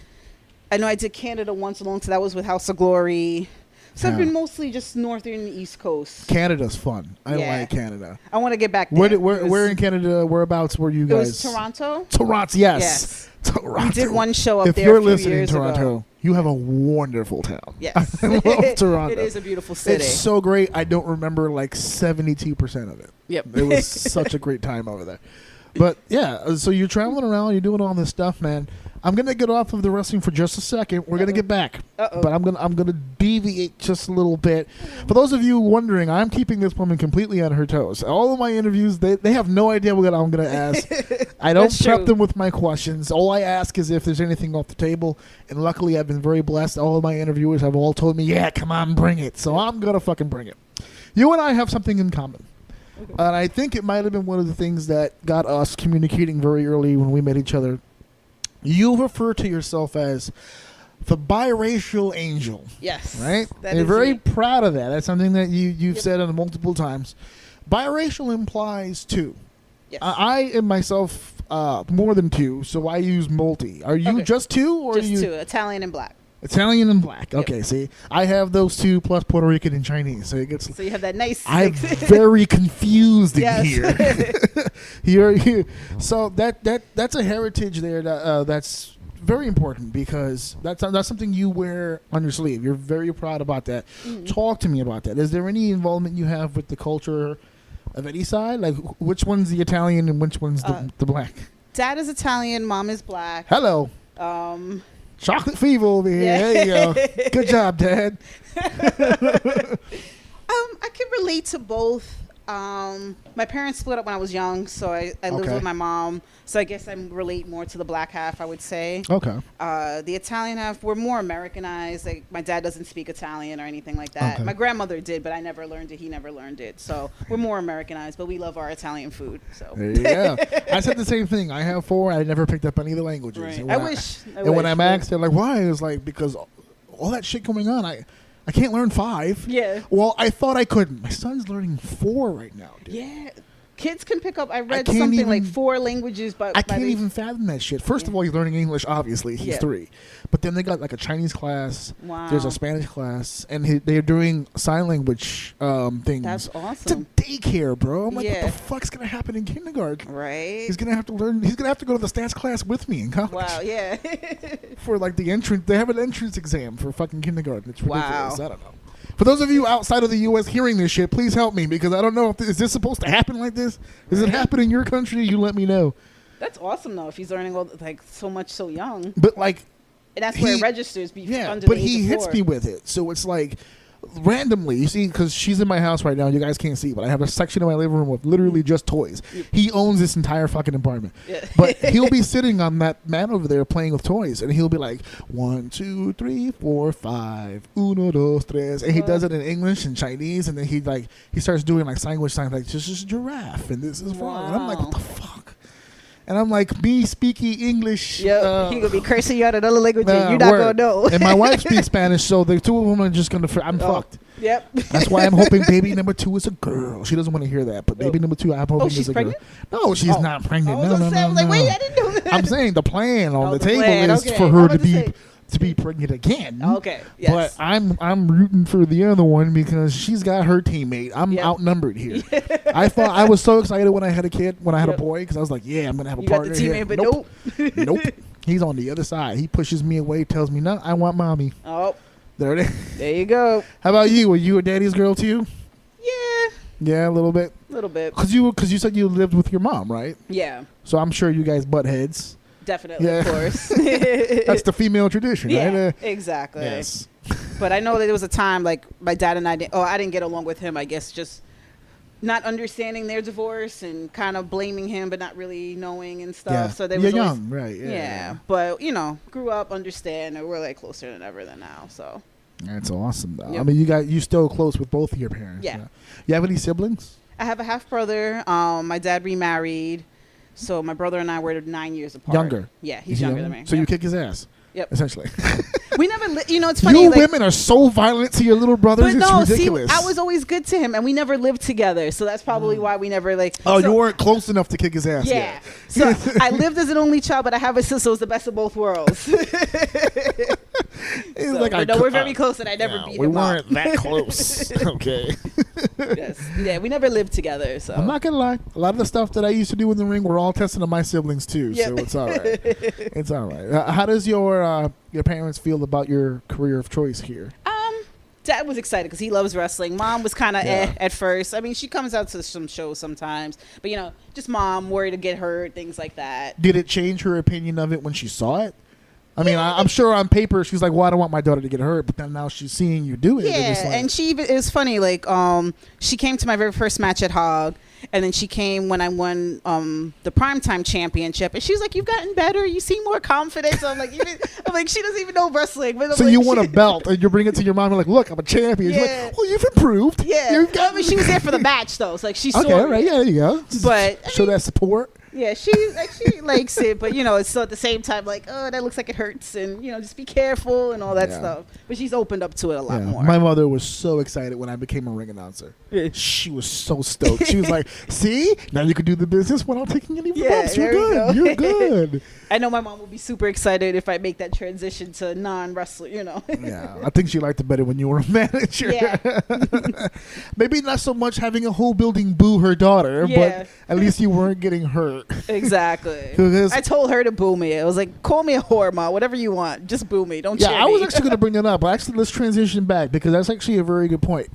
I know I did Canada once alone, so that was with House of Glory. So I've been mostly just northern and east coast. Canada's fun. I like Canada. I want to get back there. Where in Canada, whereabouts were you guys? It was Toronto. Toronto, yes. Toronto. We did one show up if there you're a few listening, years Toronto, ago. You have a wonderful town. Yes. I love Toronto. It is a beautiful city. It's so great. I don't remember like 72% of it. Yep. It was such a great time over there. But yeah, so you're traveling around, you're doing all this stuff, man. I'm gonna get off of the wrestling for just a second. We're gonna get back, but I'm gonna deviate just a little bit. For those of you wondering, I'm keeping this woman completely on her toes. All of my interviews, they have no idea what I'm gonna ask. I don't prep them with my questions. All I ask is if there's anything off the table, and luckily I've been very blessed. All of my interviewers have all told me, "Yeah, come on, bring it." So I'm gonna fucking bring it. You and I have something in common. And I think it might have been one of the things that got us communicating very early when we met each other. You refer to yourself as the biracial angel. Yes. Right? And you're very proud of that. That's something that you've said on multiple times. Biracial implies two. Yes. I am myself more than two, so I use multi. Are you just two? Or just two, Italian and black. Italian and black. Okay, see, I have those two plus Puerto Rican and Chinese, so it gets. So you have that nice. I'm very confused in here. So that's a heritage there that's very important because that's something you wear on your sleeve. You're very proud about that. Talk to me about that. Is there any involvement you have with the culture of any side? Like, which one's the Italian and which one's the black? Dad is Italian, mom is black. Hello. Chocolate fever over here. Yeah. There you go. Good job, Dad. I can relate to both. My parents split up when I was young, so I lived with my mom. So I guess I relate more to the black half, I would say. Okay. The Italian half, we're more Americanized. Like, my dad doesn't speak Italian or anything like that. Okay. My grandmother did, but I never learned it. He never learned it. So we're more Americanized, but we love our Italian food. So there you go. I said the same thing. I have 4. I never picked up any of the languages. Right. And when I'm asked, they're like, why? It's like, because all that shit going on, I can't learn 5. Yeah. Well, I thought I couldn't. My son's learning 4 right now, dude. Yeah. Kids can pick up, I read something like 4 languages, but I can't even fathom that shit. First of all, he's learning English, obviously. He's 3. But then they got like a Chinese class. Wow. There's a Spanish class. And they're doing sign language things. That's awesome. It's a daycare, bro. I'm like, what the fuck's going to happen in kindergarten? Right. He's going to have to learn. He's going to have to go to the stats class with me in college. Wow, yeah. For like the entrance. They have an entrance exam for fucking kindergarten. It's ridiculous. Wow. I don't know. For those of you outside of the U.S. hearing this shit, please help me because I don't know if is this supposed to happen like this? Does it happen in your country? You let me know. That's awesome though. If he's learning so much so young, but like, and that's where it registers. Under but the age he of hits 4. me with it. So it's like randomly, you see, because she's in my house right now. You guys can't see, but I have a section of my living room with literally just toys. He owns this entire fucking apartment. Yeah. But he'll be sitting on that mat over there playing with toys, and he'll be like 1, 2, 3, 4, 5, 1, 2, 3, and he does it in English and Chinese, and then he starts doing like language signs like this is giraffe and this is frog, and I'm like, what the fuck? And I'm like, me speaking English. Yep. He gonna be cursing you out another language and you're not gonna know. And my wife speaks Spanish, so the two of them are just gonna. I'm fucked. Yep. That's why I'm hoping baby number 2 is a girl. She doesn't want to hear that, but baby number 2, I'm hoping is a pregnant? girl. No, she's not pregnant. I was like, wait, I didn't know that. I'm saying the plan on the table plan. is for her to be pregnant again. Okay. Yes. But I'm rooting for the other one because she's got her teammate. I'm outnumbered here. I was so excited when I had a kid, when I had a boy, because I was like, yeah, I'm gonna have a partner. Got the teammate, here. but nope. Nope. He's on the other side. He pushes me away, tells me, no, I want mommy. Oh. There it is. There you go. How about you? Were you a daddy's girl too? Yeah. Yeah, a little bit. A little bit. Because you said you lived with your mom, right? Yeah. So I'm sure you guys butt heads. Definitely, of course. That's the female tradition, right? Exactly. Yes. But I know that there was a time like my dad and I didn't get along with him, I guess, just not understanding their divorce and kind of blaming him but not really knowing and stuff. Yeah. So they was young, right? Yeah. But grew up, understand, and we're like closer than ever than now. So that's awesome though. Yep. I mean, you still close with both of your parents. Yeah. You have any siblings? I have a half brother. My dad remarried. So my brother and I were 9 years apart. Younger. Yeah, he's younger than me. So you kick his ass. Yep. Essentially. We never, it's funny. You women are so violent to your little brothers. But it's ridiculous. See, I was always good to him, and we never lived together. So that's probably why we never you weren't close enough to kick his ass. Yeah. So I lived as an only child, but I have a sister, so it was the best of both worlds. We're very close, and I never beat him up. We weren't that close. Okay. Yes. Yeah, we never lived together. So I'm not gonna lie. A lot of the stuff that I used to do in the ring, we're all testing on my siblings too. Yep. So it's all right. It's all right. How does your parents feel about your career of choice here? Dad was excited because he loves wrestling. Mom was kind of at first. I mean, she comes out to some shows sometimes, but just mom worried to get hurt, things like that. Did it change her opinion of it when she saw it? I mean, I'm sure on paper she's like, well, I don't want my daughter to get hurt, but then now she's seeing you do it. Yeah, and it was funny, she came to my very first match at Hog, and then she came when I won the Primetime championship, and she was like, you've gotten better, you seem more confident. So I'm like, she doesn't even know wrestling. But so you want a belt, and you bring it to your mom, and like, look, I'm a champion. She's like, well, you've improved. Yeah. She was there for the match, though. So she saw okay, all right, yeah, there you go. But show that support. Yeah, she likes it, but it's still at the same time like, oh, that looks like it hurts, and just be careful and all that stuff. But she's opened up to it a lot more. My mother was so excited when I became a ring announcer. Yeah. She was so stoked. She was like, "See, now you can do the business without taking any bumps. You're good. You're good." I know my mom will be super excited if I make that transition to non-wrestler. Yeah, I think she liked it better when you were a manager. Yeah. Maybe not so much having a whole building boo her daughter, but at least you weren't getting hurt. Exactly. I told her to boo me. I was like, call me a whore, ma, whatever you want. Just boo me. Don't cheer me. Yeah, I was actually going to bring that up. But actually, let's transition back because that's actually a very good point.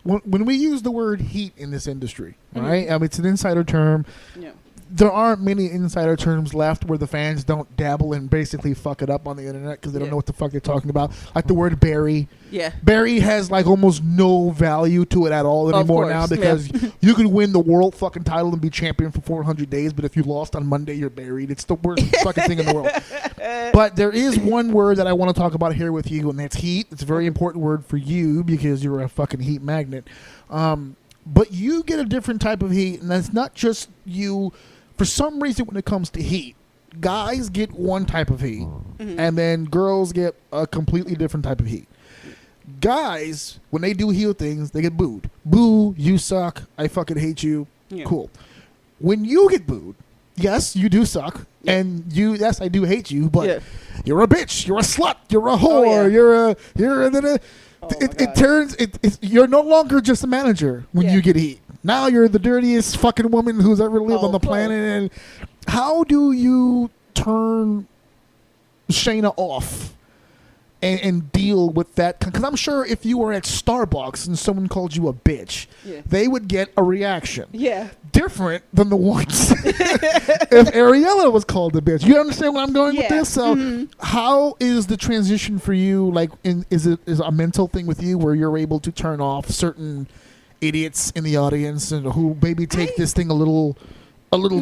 When we use the word heat in this industry, right? I mean, it's an insider term. Yeah. There aren't many insider terms left where the fans don't dabble and basically fuck it up on the internet because they don't know what the fuck they're talking about. Like the word bury. Yeah. Bury has like almost no value to it at all anymore now because you can win the world fucking title and be champion for 400 days, but if you lost on Monday, you're buried. It's the worst fucking thing in the world. But there is one word that I want to talk about here with you, and that's heat. It's a very important word for you because you're a fucking heat magnet. But you get a different type of heat, and that's not just you. For some reason, when it comes to heat, guys get one type of heat, and then girls get a completely different type of heat. Guys, when they do heel things, they get booed. Boo, you suck, I fucking hate you. Yeah. Cool. When you get booed, yes, you do suck, and yes, I do hate you, but you're a bitch, you're a slut, you're a whore, you're no longer just a manager when you get heat. Now you're the dirtiest fucking woman who's ever lived on the planet. And how do you turn Shayna off and deal with that? Because I'm sure if you were at Starbucks and someone called you a bitch, they would get a reaction. Yeah. Different than the ones if Ariela was called a bitch. You understand where I'm going with this? So how is the transition for you? Like, is it a mental thing with you where you're able to turn off certain idiots in the audience and who maybe take this thing a little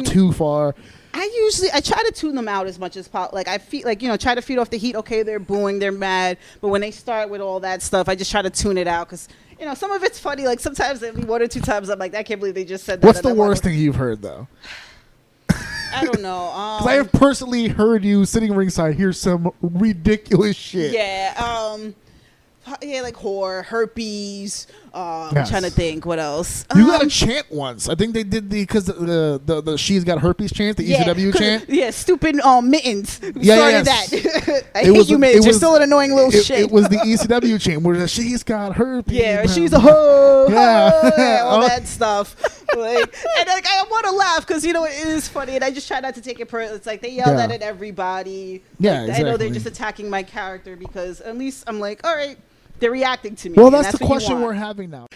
too far? I try to tune them out as much as possible. Like I feel like, try to feed off the heat. Okay, they're booing, they're mad, but when they start with all that stuff, I just try to tune it out because some of it's funny. Like sometimes there'll be one or two times I'm like, I can't believe they just said that. What's the worst thing you've heard though? I don't know. Because I have personally heard you sitting ringside hear some ridiculous shit. Yeah. Like whore, herpes. I'm trying to think what else. You got a chant once. I think they did because the she's got herpes chant, the ECW chant. Yeah, stupid mittens. Started that. I hate you, mittens. You're still an annoying little shit. It was the ECW chant where she's got herpes. Yeah, she's a hoe. Yeah, all that stuff. I want to laugh because it is funny, and I just try not to take it personal. It's like they yell that at everybody. Yeah, exactly. I know they're just attacking my character because at least I'm like, all right. They're reacting to me. Well, that's the question we're having now.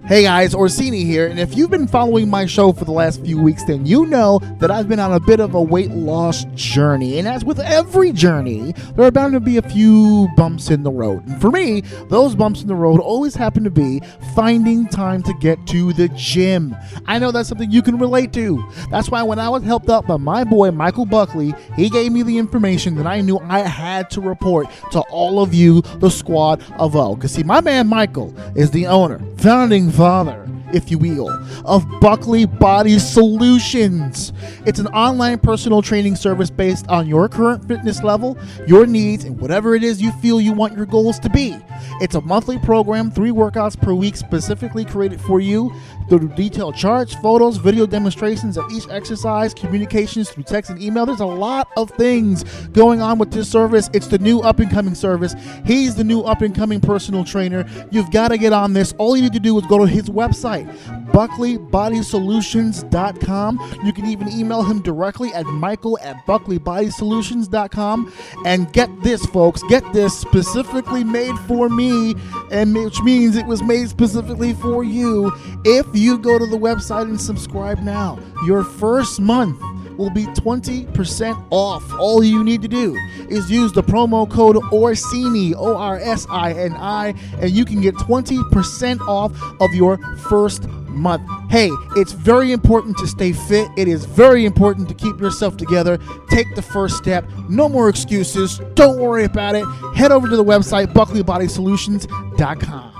Hey guys, Orsini here, and if you've been following my show for the last few weeks, then you know that I've been on a bit of a weight loss journey. And as with every journey, there are bound to be a few bumps in the road. And for me, those bumps in the road always happen to be finding time to get to the gym. I know that's something you can relate to. That's why when I was helped out by my boy, Michael Buckley, he gave me the information that I knew I had to report to all of you, the squad of O. Because see, my man Michael is the owner, founding father, if you will, of Buckley Body Solutions. It's an online personal training service based on your current fitness level, your needs, and whatever it is you feel you want your goals to be. It's a monthly program, 3 workouts per week specifically created for you. The detailed charts, photos, video demonstrations of each exercise, communications through text and email. There's a lot of things going on with this service. It's the new up-and-coming service. He's the new up-and-coming personal trainer. You've got to get on this. All you need to do is go to his website, buckleybodysolutions.com. You can even email him directly at michael@buckleybodysolutions.com. And get this, folks, get this, specifically made for me, and which means it was made specifically for you. If you go to the website and subscribe now, your first month will be 20% off. All you need to do is use the promo code ORSINI, ORSINI, and you can get 20% off of your first month. Hey, it's very important to stay fit. It is very important to keep yourself together. Take the first step. No more excuses. Don't worry about it. Head over to the website, buckleybodysolutions.com.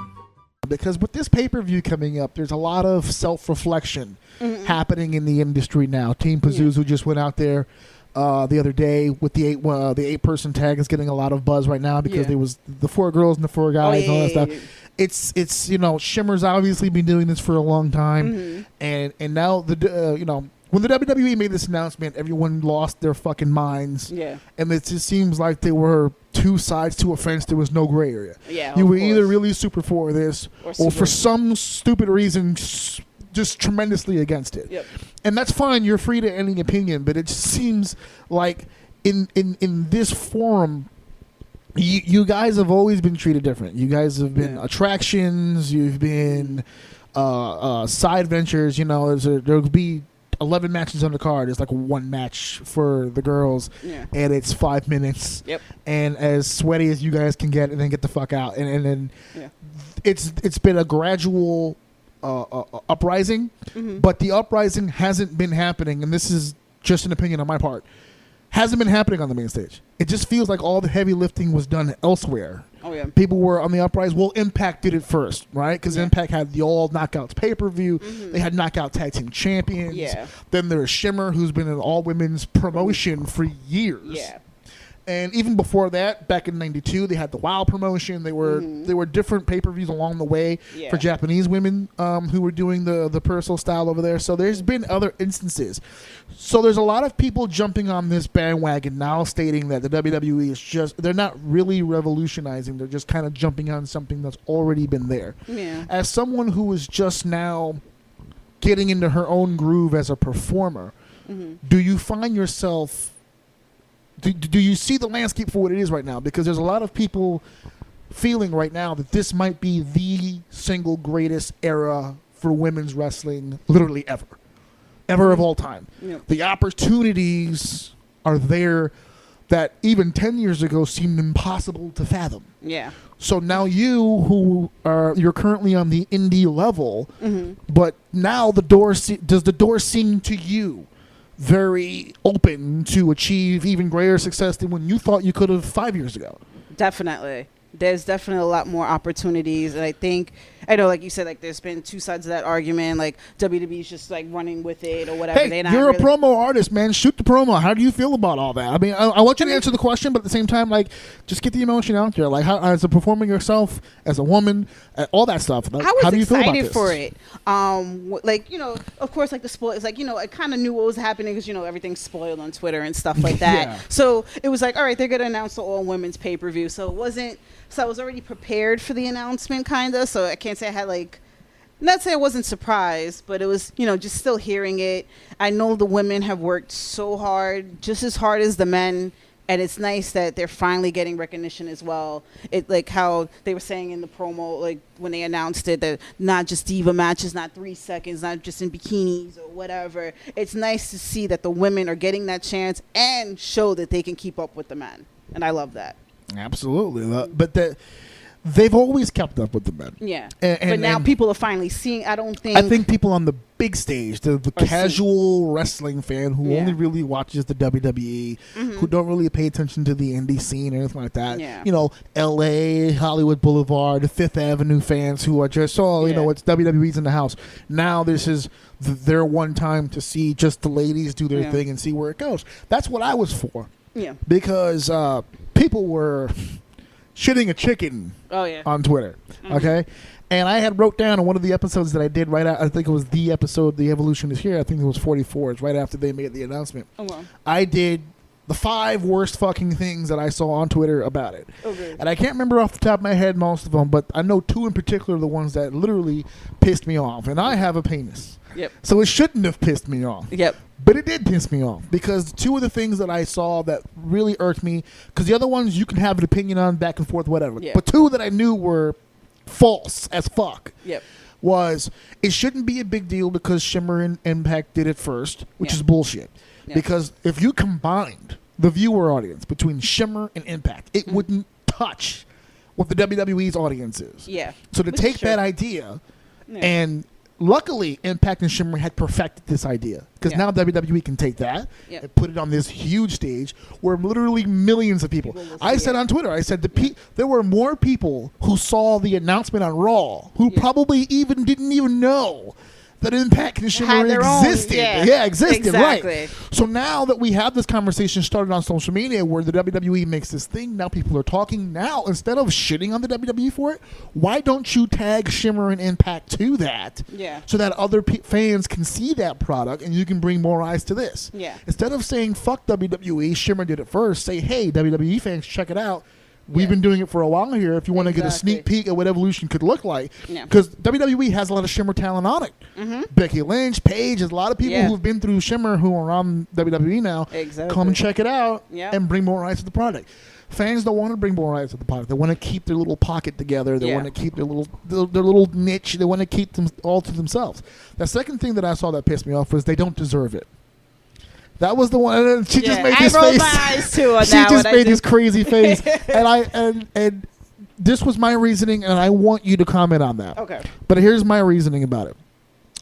because with this pay-per-view coming up, there's a lot of self-reflection happening in the industry now. Team Pazuzu just went out there the other day with the 8-person tag is getting a lot of buzz right now because there was the 4 girls and the 4 guys and all that stuff. It's Shimmer's obviously been doing this for a long time, and now the when the WWE made this announcement, everyone lost their fucking minds. Yeah, and it just seems like there were 2 sides to a fence. There was no gray area. Yeah, you were either really super for this, or for some stupid reason, just tremendously against it. Yep. And that's fine. You're free to any opinion, but it just seems like in this forum, you guys have always been treated different. You guys have been attractions. You've been side ventures. There'll be 11 matches on the card. There's like 1 match for the girls, and it's 5 minutes. Yep. And as sweaty as you guys can get, and then get the fuck out. And then it's been a gradual uprising, but the uprising hasn't been happening, and this is just an opinion on my part, hasn't been happening on the main stage. It just feels like all the heavy lifting was done elsewhere. Oh, yeah. People were on the uprising. Well, Impact did it first, right? Because Impact had the All Knockouts pay-per-view. They had Knockout Tag Team Champions. Yeah. Then there's Shimmer, who's been an all-women's promotion for years. Yeah. And even before that, back in '92, they had the WoW promotion. There were different pay-per-views along the way for Japanese women who were doing the personal style over there. So there's been other instances. So there's a lot of people jumping on this bandwagon now, stating that the WWE is they're not really revolutionizing. They're just kind of jumping on something that's already been there. Yeah. As someone who is just now getting into her own groove as a performer, do you find yourself... Do you see the landscape for what it is right now? Because there's a lot of people feeling right now that this might be the single greatest era for women's wrestling, literally ever of all time. Yep. The opportunities are there that even 10 years ago seemed impossible to fathom. Yeah. So now you're currently on the indie level, but now does the door seem to you very open to achieve even greater success than when you thought you could have 5 years ago? Definitely. There's definitely a lot more opportunities, and I know, like you said, like there's been 2 sides of that argument. Like WWE's just like running with it or whatever. Hey, you're a promo artist, man. Shoot the promo. How do you feel about all that? I mean, I want you to answer the question, but at the same time, like, just get the emotion out there. Like, how, as a performing yourself, as a woman, all that stuff. Like, how do you feel about this? I was excited for it. Like, of course, like the spoil. It's like, I kind of knew what was happening because everything's spoiled on Twitter and stuff like that. So it was like, all right, they're gonna announce the all women's pay-per-view. So it wasn't. So I was already prepared for the announcement, kind of. So I can't say I had not say I wasn't surprised, but it was, just still hearing it. I know the women have worked so hard, just as hard as the men. And it's nice that they're finally getting recognition as well. It like how they were saying in the promo, like when they announced it, that not just diva matches, not 3 seconds, not just in bikinis or whatever. It's nice to see that the women are getting that chance and show that they can keep up with the men. And I love that. Absolutely. But they've always kept up with the men. Yeah. But now people are finally seeing. I think people on the big stage, the casual wrestling fan who only really watches the WWE, who don't really pay attention to the indie scene or anything like that. Yeah. LA, Hollywood Boulevard, the Fifth Avenue fans who are just, it's WWE's in the house. Now this is their one time to see just the ladies do their thing and see where it goes. That's what I was for. Yeah. Because people were shitting a chicken on Twitter. Okay? And I had wrote down on one of the episodes that I did I think it was the episode, The Evolution is Here. I think it was 44. It's right after they made the announcement. Oh, wow. I did the 5 worst fucking things that I saw on Twitter about it. Okay. And I can't remember off the top of my head most of them, but I know 2 in particular, the ones that literally pissed me off. And I have a penis. Yep. So it shouldn't have pissed me off. Yep. But it did piss me off because 2 of the things that I saw that really irked me, because the other ones you can have an opinion on back and forth, whatever. Yep. But 2 that I knew were false as fuck. Yep. Was it shouldn't be a big deal because Shimmer and Impact did it first, which is bullshit. Yep. Because if you combined the viewer audience between Shimmer and Impact, it wouldn't touch what the WWE's audience is. Yeah. So to take that idea and luckily, Impact and Shimmer had perfected this idea because now WWE can take that and put it on this huge stage where literally millions of people. I said on Twitter, I said there were more people who saw the announcement on Raw who probably didn't even know that Impact and Shimmer existed. Existed, exactly. Right. So now that we have this conversation started on social media where the WWE makes this thing, now people are talking. Now, instead of shitting on the WWE for it, why don't you tag Shimmer and Impact to that so that other fans can see that product and you can bring more eyes to this? Yeah. Instead of saying, fuck WWE, Shimmer did it first, say, hey, WWE fans, check it out. We've been doing it for a while here. If you want to get a sneak peek at what Evolution could look like, because WWE has a lot of Shimmer talent on it. Mm-hmm. Becky Lynch, Paige, there's a lot of people who've been through Shimmer who are on WWE now. Exactly. Come and check it out and bring more eyes to the product. Fans don't want to bring more eyes to the product. They want to keep their little pocket together. They want to keep their little niche. They want to keep them all to themselves. The second thing that I saw that pissed me off was they don't deserve it. That was the one. And she just made this face. I rolled my eyes too on she that just made this crazy face, and this was my reasoning, and I want you to comment on that. Okay. But here's my reasoning about it.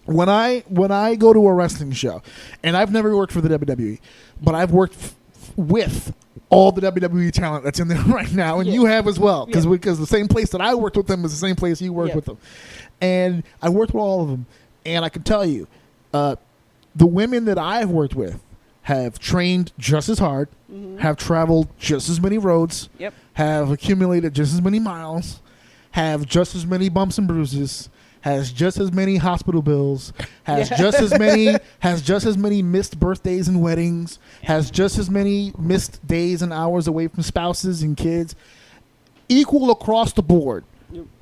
When I go to a wrestling show, and I've never worked for the WWE, but I've worked with all the WWE talent that's in there right now, and you have as well, because the same place that I worked with them is the same place you worked with them, and I worked with all of them, and I can tell you, the women that I've worked with have trained just as hard, have traveled just as many roads, have accumulated just as many miles, have just as many bumps and bruises, has just as many hospital bills, has just as many missed birthdays and weddings, has just as many missed days and hours away from spouses and kids, equal across the board,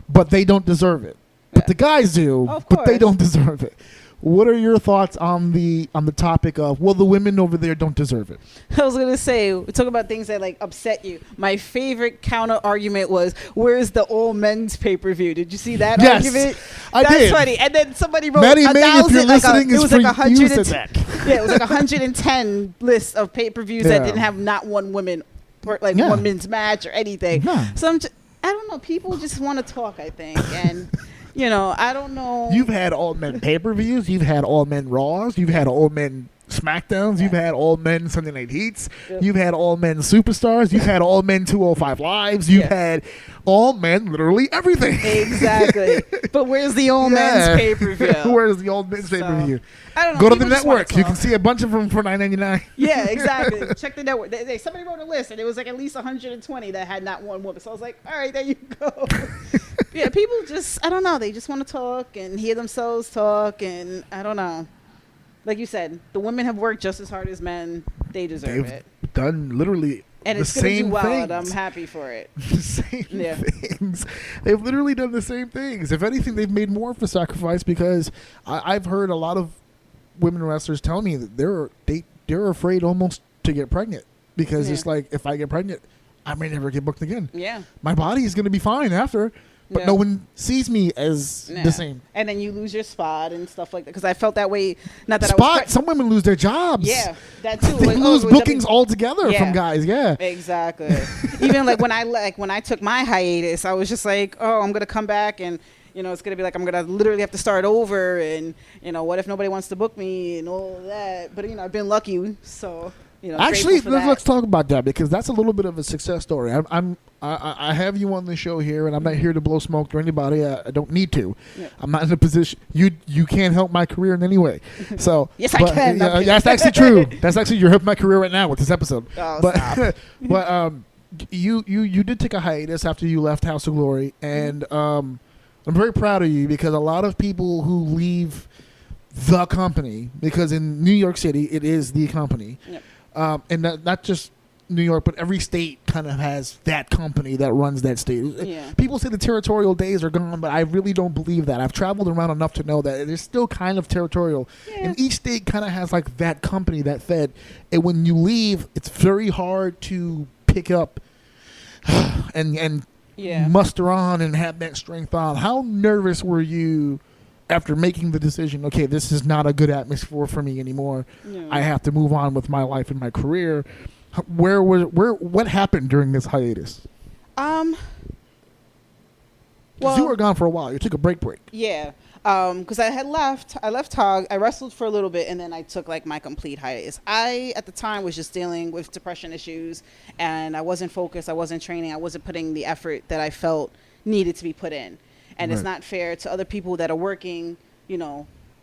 but they don't deserve it. But the guys do, but they don't deserve it. What are your thoughts on the topic of, well, the women over there don't deserve it? I was gonna say, we talk about things that like upset you. My favorite counter argument was, "Where's the all men's pay-per-view?" Did you see that argument? I That's did. funny. And then somebody wrote Maddie May, if you're listening, it was like 100. that. Yeah, it was like 110 lists of pay-per-views that didn't have not one woman or like one men's match or anything. Yeah. So I don't know. People just want to talk, I think, and. You know, I don't know. You've had all men pay-per-views. You've had all men Raws. You've had all men SmackDowns. You've had all men Sunday Night Heats. You've had all men Superstars. You've had all men 205 Lives. You've had all men literally everything. Exactly. But where's the all men's pay-per-view? Where's the all men's pay-per-view? I don't know. Go to the network. You can see a bunch of them for $9.99. Yeah, exactly. Check the network. Somebody wrote a list, and it was like at least 120 that had not one woman. So I was like, all right, there you go. Yeah, people just, I don't know. They just want to talk and hear themselves talk, and I don't know. Like you said, the women have worked just as hard as men. They deserve it. They've done literally and the it's going to same do well, things. and I'm happy for it. The same things. They've literally done the same things. If anything, they've made more of a sacrifice because I've heard a lot of women wrestlers tell me that they're afraid almost to get pregnant because it's like, if I get pregnant, I may never get booked again. Yeah. My body is going to be fine after. But no one sees me as the same. And then you lose your spot and stuff like that. Because I felt that way. Not that spot. Some women lose their jobs. Yeah, that too. They lose bookings altogether from guys. Yeah, exactly. Even like when I took my hiatus, I was just like, oh, I'm gonna come back and. You know, it's going to be like I'm going to literally have to start over. And, you know, what if nobody wants to book me and all of that. But, you know, I've been lucky. So, you know, actually, let's talk about that because that's a little bit of a success story. I have you on the show here, and I'm not here to blow smoke to anybody. I don't need to. Yeah. I'm not in a position. You can't help my career in any way. So yes, I can. That's actually true. That's actually you're helping my career right now with this episode. Oh, but but you did take a hiatus after you left House of Glory, and I'm very proud of you because a lot of people who leave the company, because in New York City it is the company, and not just New York, but every state kind of has that company that runs that state. Yeah. People say the territorial days are gone, but I really don't believe that. I've traveled around enough to know that it is still kind of territorial. Yeah. And each state kind of has like that company, that fed. And when you leave, it's very hard to pick up and muster on and have that strength on. How nervous were you after making the decision, okay, this is not a good atmosphere for me anymore. No. I have to move on with my life and my career. What happened during this hiatus? Well, you were gone for a while. You took a break. Yeah. Because I left Hog. I wrestled for a little bit, and then I took like my complete hiatus. I at the time was just dealing with depression issues, and I wasn't focused. I wasn't training. I wasn't putting the effort that I felt needed to be put in. And it's not fair to other people that are working,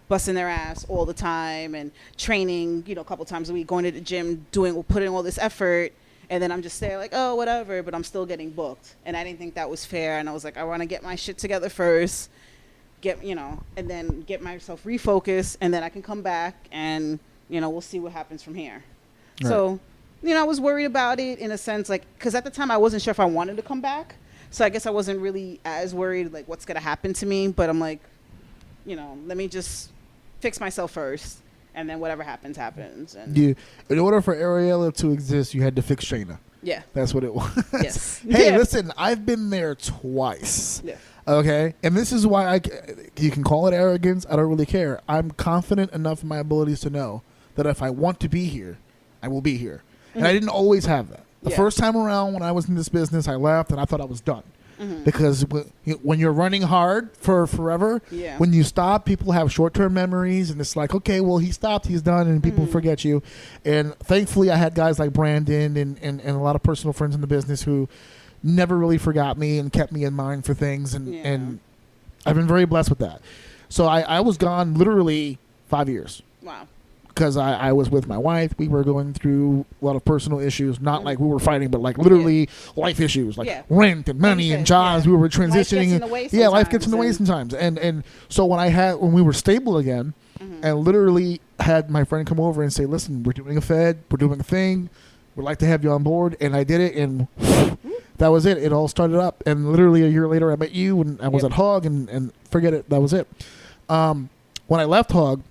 busting their ass all the time and training, a couple times a week, going to the gym, putting all this effort. And then I'm just there like, oh, whatever, but I'm still getting booked. And I didn't think that was fair. And I was like, I want to get my shit together first, and then get myself refocused, and then I can come back and, we'll see what happens from here. Right. So, I was worried about it in a sense, like, because at the time I wasn't sure if I wanted to come back. So I guess I wasn't really as worried, like, what's going to happen to me. But I'm like, let me just fix myself first. And then whatever happens, happens. And in order for Ariela to exist, you had to fix Shayna. Yeah. That's what it was. Yes. Hey, listen, I've been there twice. Yeah. Okay? And this is why you can call it arrogance. I don't really care. I'm confident enough in my abilities to know that if I want to be here, I will be here. Mm-hmm. And I didn't always have that. The first time around when I was in this business, I left and I thought I was done. Mm-hmm. Because when you're running hard for forever, when you stop, people have short-term memories, and it's like, okay, well, he stopped, he's done, and people forget you. And thankfully, I had guys like Brandon and a lot of personal friends in the business who never really forgot me and kept me in mind for things, and I've been very blessed with that. So I was gone literally 5 years. Wow. Because I was with my wife. We were going through a lot of personal issues, not like we were fighting, but like literally life issues, like rent and money and jobs. We were transitioning. Life gets in the way sometimes. Life gets in the way sometimes. And so when we were stable again, and literally had my friend come over and say, listen, we're doing a Fed, we're doing a thing, we'd like to have you on board. And I did it, and that was it. It all started up. And literally a year later, I met you, and I was at Hog, and forget it, that was it. When I left Hog,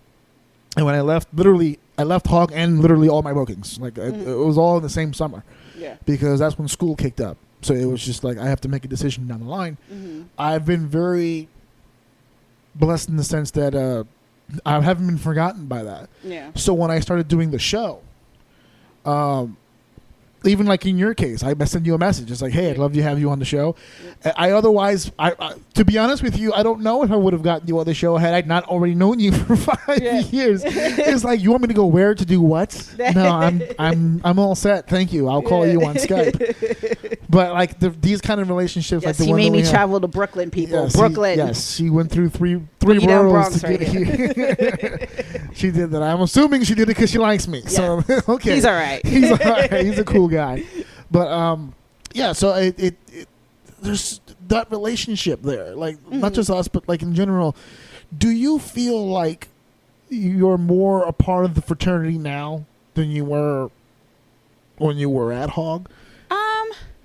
and when I left Hog and literally all my bookings. Like, it was all in the same summer. Yeah. Because that's when school kicked up. So it was just like, I have to make a decision down the line. Mm-hmm. I've been very blessed in the sense that I haven't been forgotten by that. Yeah. So when I started doing the show, even like in your case, I sent you a message. It's like, hey, I'd love to have you on the show. I to be honest with you, I don't know if I would have gotten you on the show had I not already known you for 5 years. It's like, you want me to go where to do what? No, I'm all set. Thank you. I'll call you on Skype. But like these kind of relationships, like the one made me travel to Brooklyn, people. Yes, Brooklyn. She went through three boroughs to get here. She did that. I'm assuming she did it because she likes me. So okay, he's all right. He's all right. He's a cool guy. But so it there's that relationship there, like not just us, but like in general. Do you feel like you're more a part of the fraternity now than you were when you were at Hog?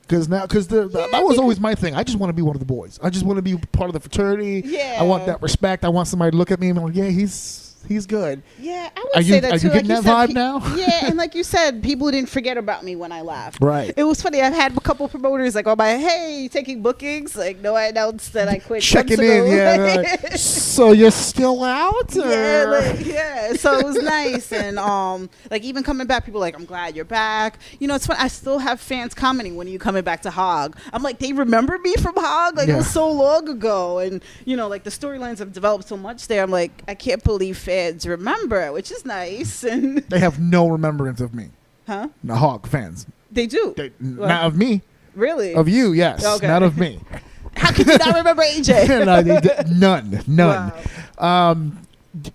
Because that was always my thing. I just want to be one of the boys. I just want to be part of the fraternity. Yeah. I want that respect. I want somebody to look at me and be like, yeah, he's good. Yeah, I would say that too. Are you getting that vibe now? Yeah, and like you said, people didn't forget about me when I left. Right. It was funny. I've had a couple promoters like, hey, you taking bookings? Like, no, I announced that I quit. Checking in, like, so you're still out? Or? Yeah, so it was nice. And like even coming back, people are like, I'm glad you're back. It's fun. I still have fans commenting, when are you coming back to Hog? I'm like, they remember me from Hog? Like, it was so long ago. And, like the storylines have developed so much there. I'm like, I can't believe fans remember, which is nice. And they have no remembrance of me. Huh? The Hog fans. They do. Not of me. Really? Of you, yes. Okay. Not of me. How can you not remember AJ? None. Wow.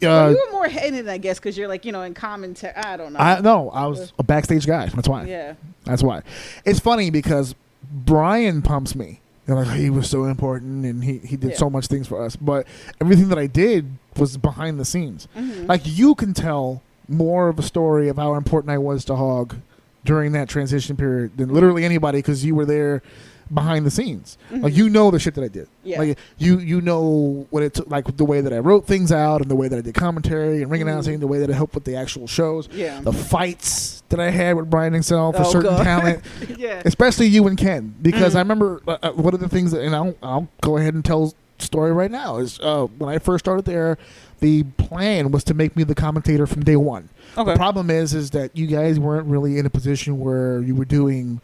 You were more hated, I guess, because you're like, in commentary. I don't know. I was a backstage guy. That's why. Yeah. That's why. It's funny because Brian pumps me. Like, he was so important and he did so much things for us. But everything that I did was behind the scenes. Mm-hmm. Like, you can tell more of a story of how important I was to Hog during that transition period than literally anybody, because you were there behind the scenes. Mm-hmm. Like, the shit that I did. Yeah. Like, you know what it took, like the way that I wrote things out and the way that I did commentary and ring announcing, the way that I helped with the actual shows. Yeah. The fights that I had with Brian Excel for certain talent. Yeah. Especially you and Ken. Because I remember one of the things that, and I'll go ahead and tell story right now, is when I first started there, the plan was to make me the commentator from day one. Okay. The problem is that you guys weren't really in a position where you were doing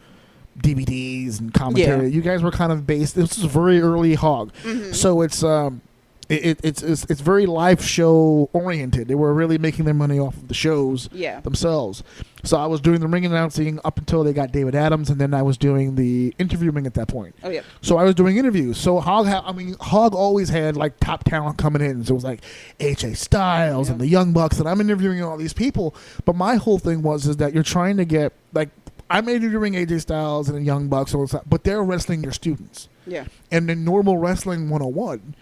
DVDs and commentary. You guys were kind of based. This was very early Hog, so it's it's very live show oriented. They were really making their money off of the shows themselves. So I was doing the ring announcing up until they got David Adams, and then I was doing the interviewing at that point. Oh yeah. So I was doing interviews. So Hog always had like top talent coming in. So it was like AJ Styles and the Young Bucks, and I'm interviewing all these people. But my whole thing is that you're trying to get like I'm interviewing AJ Styles and the Young Bucks, but they're wrestling your students. Yeah. And in normal wrestling 101.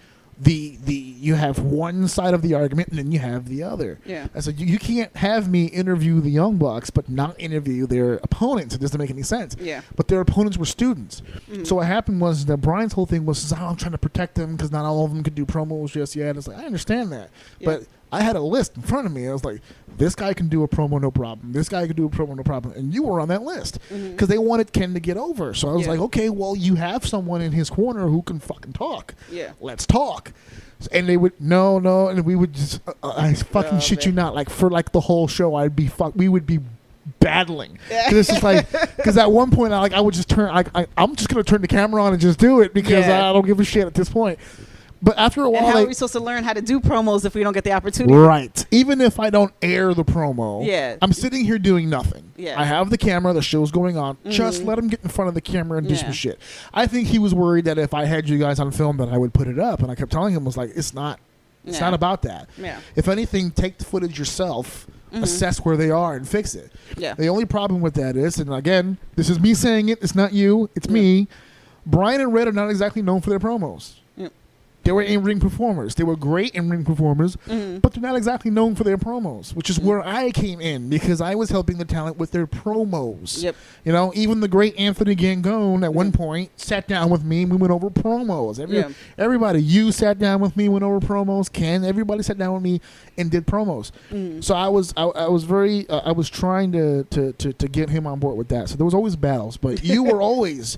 You have one side of the argument and then you have the other. Yeah. I said you can't have me interview the Young Bucks but not interview their opponents. It doesn't make any sense. Yeah. But their opponents were students. Mm-hmm. So what happened was that Brian's whole thing was, I'm trying to protect them because not all of them could do promos just yet. It's like, I understand that. Yeah. But I had a list in front of me. I was like, this guy can do a promo, no problem. This guy can do a promo, no problem. And you were on that list because they wanted Ken to get over. So I was like, okay, well, you have someone in his corner who can fucking talk. Yeah. Let's talk. And they would, no. And we would just, I fucking shit you not. Like, for like the whole show, we would be battling. Because it's like, because at one point, I would just turn, I'm just going to turn the camera on and just do it because I don't give a shit at this point. But after a while, and how are we supposed to learn how to do promos if we don't get the opportunity? Right. Even if I don't air the promo, I'm sitting here doing nothing. Yeah. I have the camera, the show's going on. Just let him get in front of the camera and do some shit. I think he was worried that if I had you guys on film, that I would put it up. And I kept telling him, it's not about that. Yeah. If anything, take the footage yourself, assess where they are, and fix it. Yeah. The only problem with that is, and again, this is me saying it, it's not you, it's me. Brian and Red are not exactly known for their promos. They were in-ring performers. They were great in-ring performers, but they're not exactly known for their promos, which is where I came in because I was helping the talent with their promos. Yep. You know, even the great Anthony Gangone at one point sat down with me and we went over promos. Everybody, you sat down with me, went over promos. Ken, everybody sat down with me and did promos. So I was trying to get him on board with that. So there was always battles, but you were always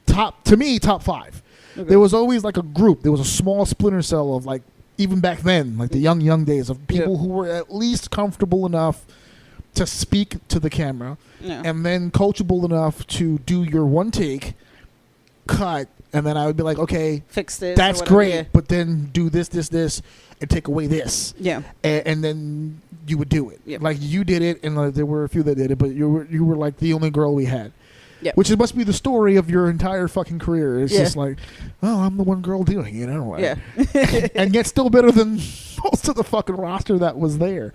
top 5. Okay. There was always like a group. There was a small splinter cell of like, even back then, like the young days of people who were at least comfortable enough to speak to the camera and then coachable enough to do your one take, cut, and then I would be like, okay, fix this. That's great, but then do this, and take away this. Yeah. And then you would do it. Yep. Like you did it, and there were a few that did it, but you were like the only girl we had. Yep. Which must be the story of your entire fucking career. It's just like, oh, I'm the one girl doing it. Anyway. Yeah. And yet still better than most of the fucking roster that was there.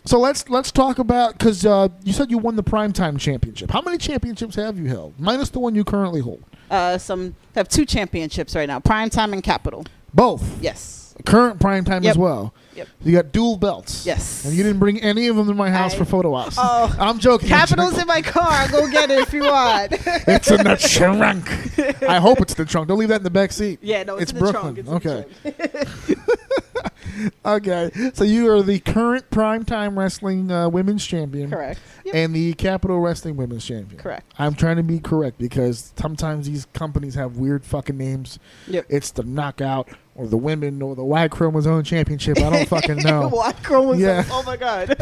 So let's talk about, because you said you won the Primetime Championship. How many championships have you held? Minus the one you currently hold. Some have 2 championships right now, Primetime and Capital. Both? Yes. Current Primetime as well. Yep. You got dual belts. Yes. And you didn't bring any of them to my house for photo ops. Oh, I'm joking. Capital's in my car. Go get it if you want. It's in the trunk. I hope it's the trunk. Don't leave that in the back seat. Yeah, no, it's in Brooklyn. The trunk. It's okay. Okay. So you are the current Primetime Wrestling Women's Champion. Correct. Yep. And the Capital Wrestling Women's Champion. Correct. I'm trying to be correct because sometimes these companies have weird fucking names. Yep. It's the Knockout or the Women or the Y Chromosome Championship. I don't fucking know. Y Chromosome. Yeah. Oh my God.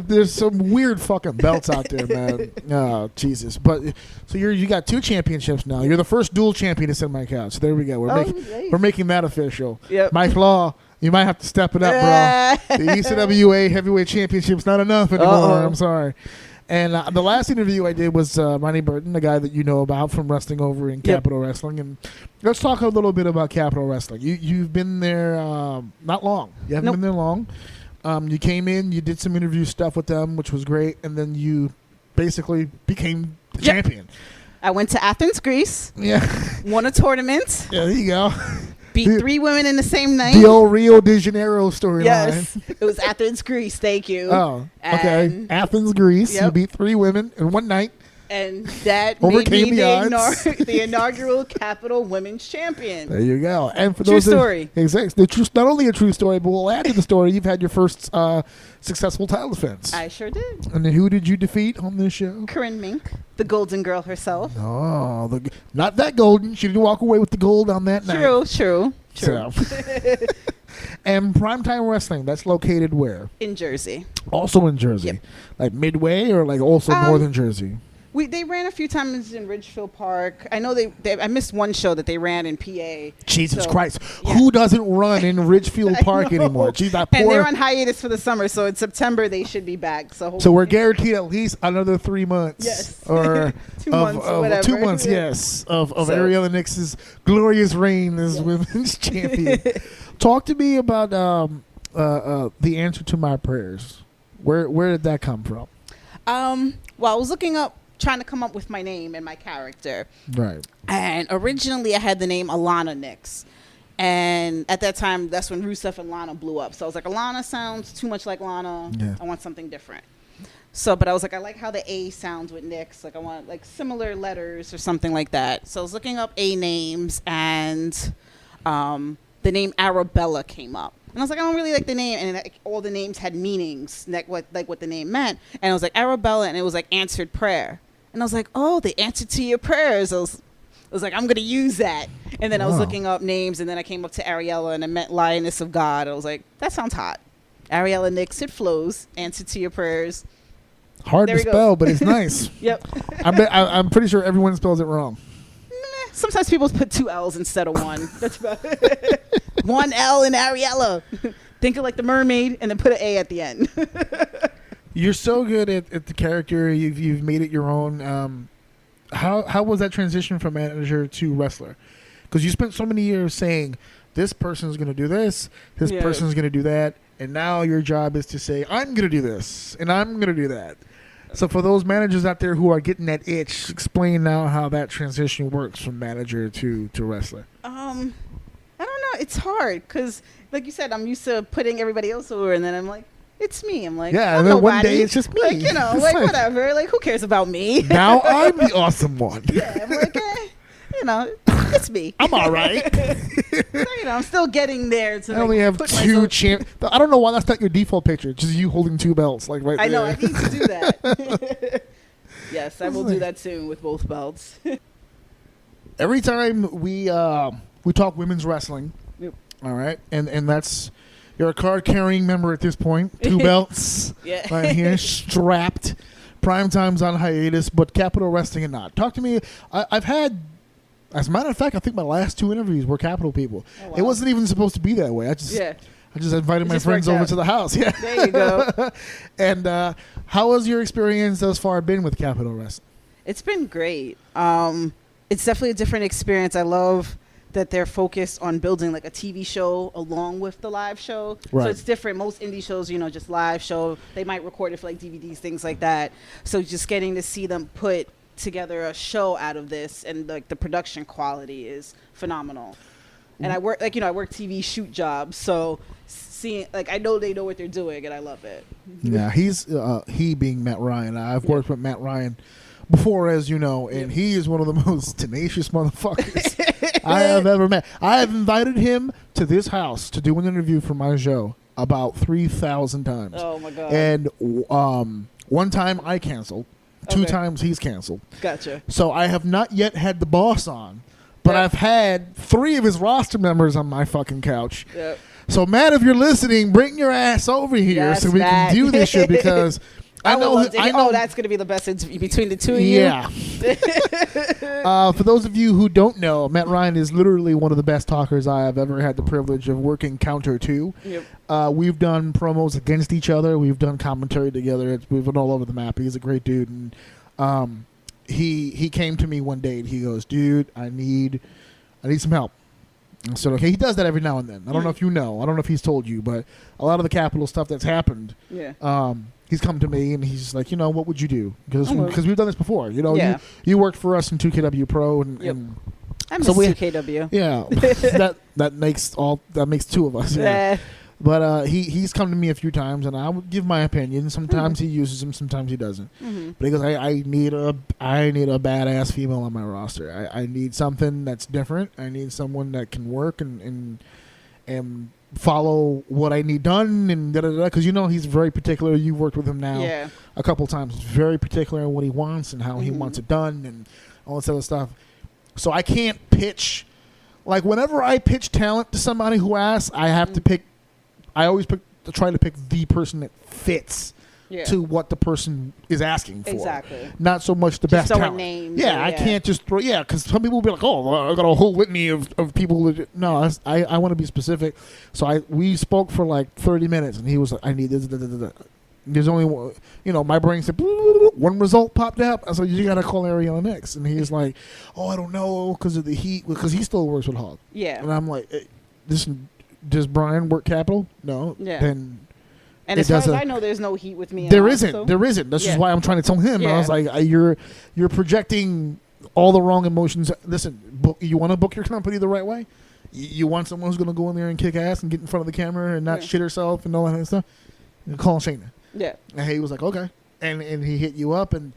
There's some weird fucking belts out there, man. Oh, Jesus. But so you got 2 championships now. You're the first dual champion to sit on my couch. So there we go. We're making that official. Yep. Mike Law, you might have to step it up, bro. The ECWA Heavyweight Championship's not enough anymore. I'm sorry. And the last interview I did was Ronnie Burton, the guy that you know about from wrestling over in Capital Wrestling. And let's talk a little bit about Capital Wrestling. You've been there not long. You haven't been there long. You came in, you did some interview stuff with them, which was great, and then you basically became the champion. I went to Athens, Greece. Yeah. Won a tournament. Yeah, there you go. Beat 3 women in the same night. The old Rio de Janeiro storyline. Yes. It was Athens, Greece. Thank you. Oh, okay. Athens, Greece. You beat 3 women in one night. And that made me the inaugural Capital Women's Champion. There you go. And for true those story. Exactly. Not only a true story, but we'll add to the story. You've had your first successful title defense. I sure did. And then who did you defeat on this show? Corinne Mink, the Golden Girl herself. Oh, not that golden. She didn't walk away with the gold on that night. True. So. And Primetime Wrestling, that's located where? In Jersey. Also in Jersey. Yep. Like Midway or like also Northern Jersey? They ran a few times in Ridgefield Park. I know I missed one show that they ran in PA. Jesus Christ. Yeah. Who doesn't run in Ridgefield Park anymore? Jeez, that poor. And they're on hiatus for the summer, so in September they should be back. So we're guaranteed at least another 3 months. Yes. Or 2 months, whatever. 2 months, yes, of Ariela Nyx's glorious reign as women's champion. Talk to me about the answer to my prayers. Where did that come from? Well, I was trying to come up with my name and my character. Right. And originally I had the name Alana Nyx. And at that time, that's when Rusev and Lana blew up. So I was like, Alana sounds too much like Lana. Yeah. I want something different. So, but I was like, I like how the A sounds with Nyx. Like I want like similar letters or something like that. So I was looking up A names and the name Arabella came up. And I was like, I don't really like the name. And like, all the names had meanings, like what the name meant. And I was like, Arabella, and it was like answered prayer. And I was like, oh, the answer to your prayers. I was like, I'm going to use that. And then I was looking up names, and then I came up to Ariela, and it meant Lioness of God. I was like, that sounds hot. Ariela Nyx, it flows. Answer to your prayers. Hard to spell, but it's nice. Yep. I'm pretty sure everyone spells it wrong. Sometimes people put 2 L's instead of one. That's about it. 1 L in Ariela. Think of like the mermaid, and then put an A at the end. You're so good at the character. You've made it your own. How was that transition from manager to wrestler? Because you spent so many years saying this person's going to do this, this person's going to do that, and now your job is to say I'm going to do this and I'm going to do that. So for those managers out there who are getting that itch, explain now how that transition works from manager to wrestler. I don't know. It's hard because, like you said, I'm used to putting everybody else over, and then I'm like, it's me. I'm like, yeah, and then one day it's just me. Like, you know, like whatever. Like, who cares about me? Now I'm the awesome one. Yeah, I'm like, you know, it's me. I'm all right. So, you know, I'm still getting there. To I only have 2 champ. I don't know why that's not your default picture. Just you holding 2 belts, like right there. I know. I need to do that. Yes, I will do that soon with both belts. Every time we talk women's wrestling, all right, and that's. You're a card-carrying member at this point. 2 belts right here, strapped. Primetime's on hiatus, but Capital Wrestling and not. Talk to me. I've had, as a matter of fact, I think my last 2 interviews were Capital people. Oh, wow. It wasn't even supposed to be that way. I just invited my friends over to the house. Yeah. There you go. And how has your experience thus far been with Capital Wrestling? It's been great. It's definitely a different experience. I love that they're focused on building like a TV show along with the live show. Right. So it's different. Most indie shows, you know, just live show. They might record it for like DVDs, things like that. So just getting to see them put together a show out of this, and like the production quality is phenomenal. And I work TV shoot jobs, so seeing like I know they know what they're doing, and I love it. Yeah, he's he being Matt Ryan. I've worked with Matt Ryan before, as you know, and he is one of the most tenacious motherfuckers I have ever met. I have invited him to this house to do an interview for my show about 3,000 times. Oh my God. And one time I canceled. 2 times he's canceled. Gotcha. So I have not yet had the boss on, but I've had 3 of his roster members on my fucking couch. Yep. So Matt, if you're listening, bring your ass over here so we can do this shit, because I know that's going to be the best interview between the 2 of you. Yeah. For those of you who don't know, Matt Ryan is literally one of the best talkers I have ever had the privilege of working counter to. Yep. We've done promos against each other. We've done commentary together. We've been all over the map. He's a great dude. And he came to me one day and he goes, dude, I need some help. I said, okay. He does that every now and then. I don't know if you know. I don't know if he's told you, but a lot of the Capital stuff that's happened, he's come to me and he's like, you know, what would you do? Because we've done this before. You know, you worked for us in 2KW Pro, and I miss 2KW. Yeah, that makes 2 of us. Yeah. But he's come to me a few times, and I would give my opinion. Sometimes he uses them, sometimes he doesn't. Mm-hmm. But he goes, I need a badass female on my roster. I need something that's different. I need someone that can work and follow what I need done, and because you know he's very particular. You've worked with him now a couple times. He's very particular in what he wants and how he wants it done and all this other stuff. So I can't pitch. Like whenever I pitch talent to somebody who asks, I have to pick. I always try to pick the person that fits to what the person is asking for. Exactly. Not so much the Just best talent. names. Yeah, I can't just throw. Yeah, because some people will be like, "Oh, I got a whole litany of people." No, I want to be specific. So we spoke for like 30 minutes, and he was like, "I need this." There's only one, my brain said one result popped up. I said, "You got to call Ariela Nyx," and he's like, "Oh, I don't know because of the heat," because he still works with Hog. Yeah. And I'm like, "Listen, does Brian work Capital? No. Yeah. Then." And as far as I know, there's no heat with me. There isn't. There isn't. That's just why I'm trying to tell him. I was like, you're projecting all the wrong emotions. Listen, you want to book your company the right way? You want someone who's going to go in there and kick ass and get in front of the camera and not shit herself and all that kind of stuff? And call Shayna. Yeah. And he was like, okay. And he hit you up, and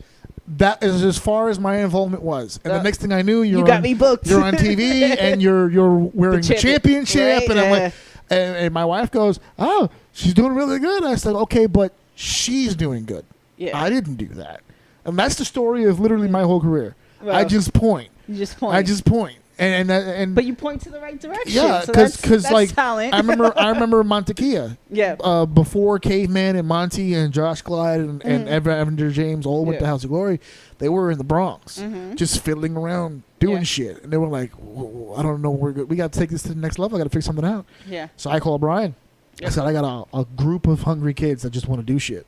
that is as far as my involvement was. And the next thing I knew, you got me booked. You're on TV and you're wearing the championship, right? And I'm like, and my wife goes, "Oh, she's doing really good." I said, "Okay, but she's doing good. Yeah. I didn't do that." And that's the story of literally my whole career. Well, I just point. You just point. I just point. And but you point to the right direction. Yeah, because so like talent. I remember Montekia. Yeah. Before Caveman and Monty and Josh Clyde and Evander James all went to House of Glory, they were in the Bronx, just fiddling around doing shit, and they were like, "I don't know, we got to take this to the next level. I got to figure something out." Yeah. So I called Brian. I said, "I got a group of hungry kids that just want to do shit."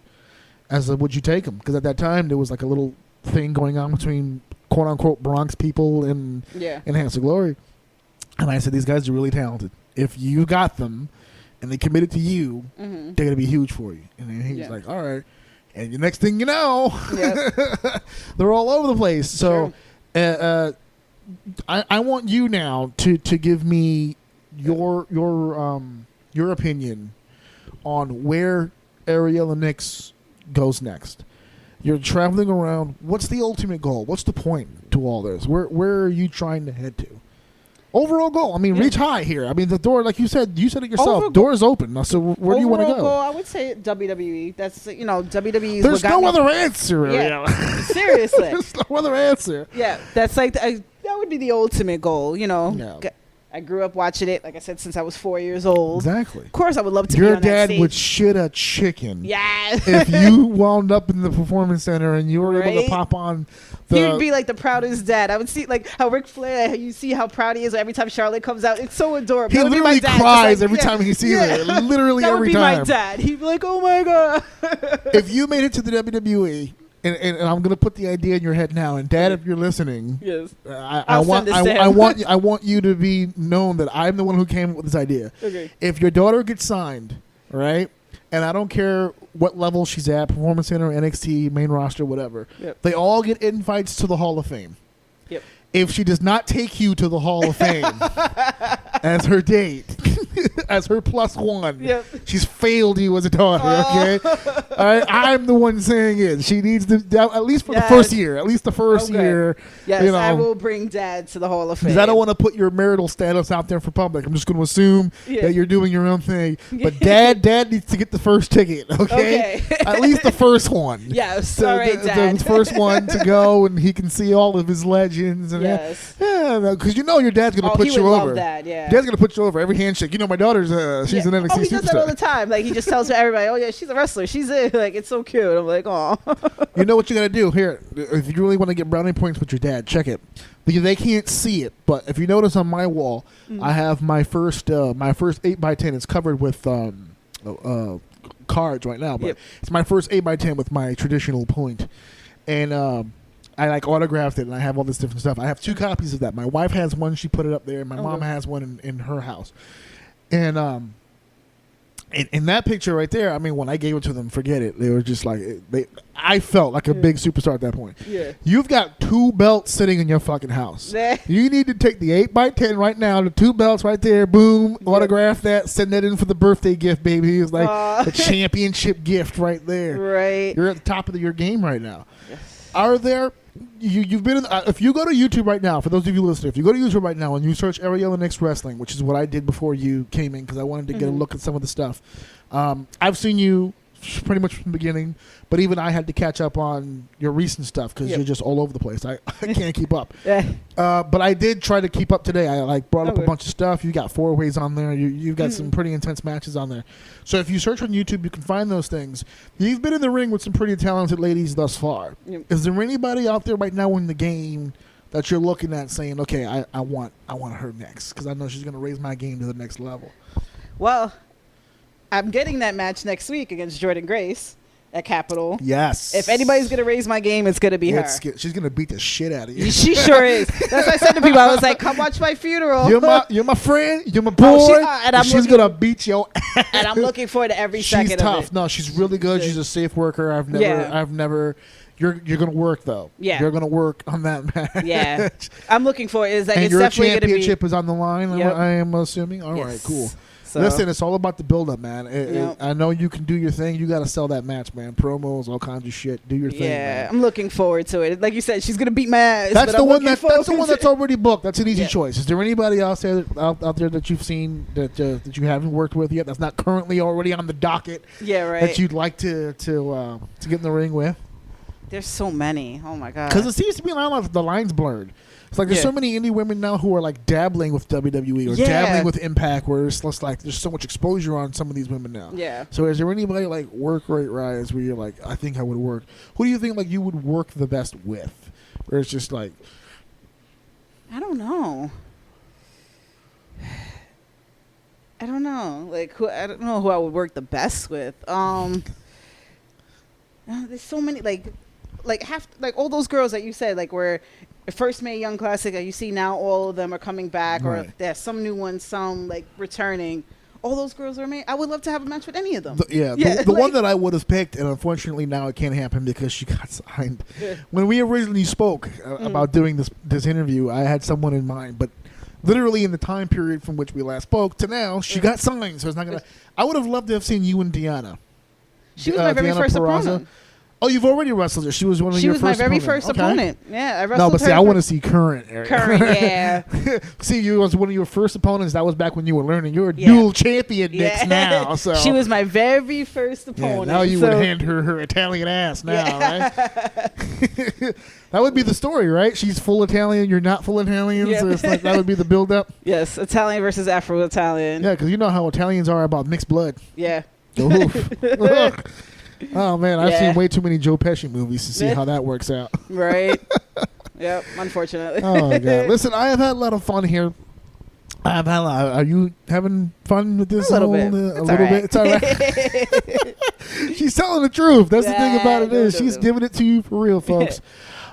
I said, "Would you take them?" Because at that time there was like a little thing going on between quote unquote Bronx people in House of Glory. And I said, these guys are really talented. If you got them and they committed to you, they're going to be huge for you. And then he was like, all right. And the next thing you know, they're all over the place. So I want you now to give me your opinion on where Ariela Nyx goes next. You're traveling around. What's the ultimate goal? What's the point to all this? Where are you trying to head to? Overall goal. I mean, reach high here. I mean, the door, like you said it yourself. Door is open. Now, so where do you want to go? Goal, I would say WWE. That's WWE. Is There's no other answer. Yeah. Seriously. There's no other answer. Yeah, that's like that would be the ultimate goal. I grew up watching it, like I said, since I was 4 years old. Exactly. Of course, I would love to be on that stage. Your dad would shit a chicken. Yeah. If you wound up in the performance center and you were able to pop on he would be like the proudest dad. I would see like how Ric Flair, you see how proud he is every time Charlotte comes out. It's so adorable. He literally cries every time he sees it. Literally every time. That would be my dad. He'd be like, oh my God. If you made it to the WWE, and I'm gonna put the idea in your head now. And Dad, if you're listening, yes, I want you to be known that I'm the one who came up with this idea. Okay. If your daughter gets signed, right, and I don't care what level she's at, Performance Center, NXT, main roster, whatever, they all get invites to the Hall of Fame. Yep. If she does not take you to the Hall of Fame as her date, as her +1, she's failed you as a daughter, okay? All right? I'm the one saying it. She needs to, at least for the first year, year. Yes, I will bring Dad to the Hall of Fame. Because I don't want to put your marital status out there for public. I'm just going to assume that you're doing your own thing. But Dad needs to get the first ticket, okay? At least the first one. Yes, all right, Dad. The first one to go, and he can see all of his legends. And yes. Because your dad's going to put you over. That, Dad's going to put you over every handshake. My daughter's she's an NXT superstar. He does that all the time. Like, he just tells everybody, oh, yeah, she's a wrestler. She's it. Like, it's so cute. I'm like, oh. You know what you got to do? Here, if you really want to get brownie points with your dad, check it. Because they can't see it, but if you notice on my wall, I have my first 8x10. It's covered with cards right now, but it's my first 8x10 with my traditional point. And I like autographed it, and I have all this different stuff. I have 2 copies of that. My wife has one; she put it up there. And my mom has one in her house. And in that picture right there, I mean, when I gave it to them, forget it. They were just like I felt like a big superstar at that point. Yeah, you've got 2 belts sitting in your fucking house. You need to take the 8x10 right now, the 2 belts right there. Boom, autograph that, send that in for the birthday gift, baby. It's like the championship gift right there. Right, you're at the top of your game right now. Yes. Are there? You've been in, if you go to YouTube right now, for those of you listening, if you go to YouTube right now and you search Ariela Nyx Wrestling, which is what I did before you came in because I wanted to get a look at some of the stuff. I've seen you pretty much from the beginning. But even I had to catch up on your recent stuff because you're just all over the place. I can't keep up. But I did try to keep up today. I brought up a bunch of stuff. You got 4-ways on there. You've got some pretty intense matches on there. So if you search on YouTube, you can find those things. You've been in the ring with some pretty talented ladies thus far. Is there anybody out there right now in the game that you're looking at saying, okay, I want her next because I know she's going to raise my game to the next level? Well, I'm getting that match next week against Jordan Grace at Capitol. Yes. If anybody's going to raise my game, it's going to be her. She's going to beat the shit out of you. She sure is. That's what I said to people. I was like, come watch my funeral. You're my friend. You're my boy. And she's going to beat your ass. And I'm looking forward to every second She's tough. of it. No, she's really good. She's a safe worker. I've never. You're gonna work though. Yeah, you're gonna work on that match. Yeah, I'm looking for it. It's like, and it's your definitely gonna be. championship is on the line. Yep. I am assuming. All right, cool. So. Listen, it's all about the build-up, man. I know you can do your thing. You got to sell that match, man. Promos, all kinds of shit. Do your thing. Yeah, man. I'm looking forward to it. Like you said, she's gonna beat my ass. That's the one. That's the one that's already booked. That's an easy Yeah. choice. Is there anybody else out there that you've seen that you haven't worked with yet? That's not currently already on the docket. Yeah, right. That you'd like to get in the ring with. There's so many. Oh my god. Because it seems to be a lot of the lines blurred. It's like there's so many indie women now who are like dabbling with WWE or dabbling with Impact, where it's less like there's so much exposure on some of these women now. Yeah. So is there anybody like work rate rise where you're like, I think I would work? Who do you think like you would work the best with? Or it's just like, I don't know. I don't know. Like who? I don't know who I would work the best with. There's so many like all those girls that you said like were first Mae Young Classic that you see now. All of them are coming back, or there's some new ones, some like returning. All those girls are amazing. I would love to have a match with any of them. The one that I would have picked, and unfortunately now it can't happen because she got signed. When we originally spoke about doing this interview, I had someone in mind, but literally in the time period from which we last spoke to now, she got signed. So it's not gonna. I would have loved to have seen you and Deanna. She was my very first opponent. Oh, you've already wrestled her. She was one of your first opponents. She was my very first opponent. Yeah, I wrestled her. No, but see, I want to see current. Ariela. Current, yeah. See, you was one of your first opponents. That was back when you were learning. You're a dual champion Nyx now. So she was my very first opponent. Now you would hand her Italian ass now, right? That would be the story, right? She's full Italian. You're not full Italian. So it's like that would be the build-up. Yes, Italian versus Afro-Italian. Yeah, because you know how Italians are about mixed blood. Yeah. Oh man, I've seen way too many Joe Pesci movies to see how that works out. Right. Yep. Unfortunately. Oh my god! Listen, I have had a lot of fun here. I've had. Are you having fun with this? A little bit. A little bit. It's all right. She's telling the truth. That's the thing about it is she's giving it to you for real, folks.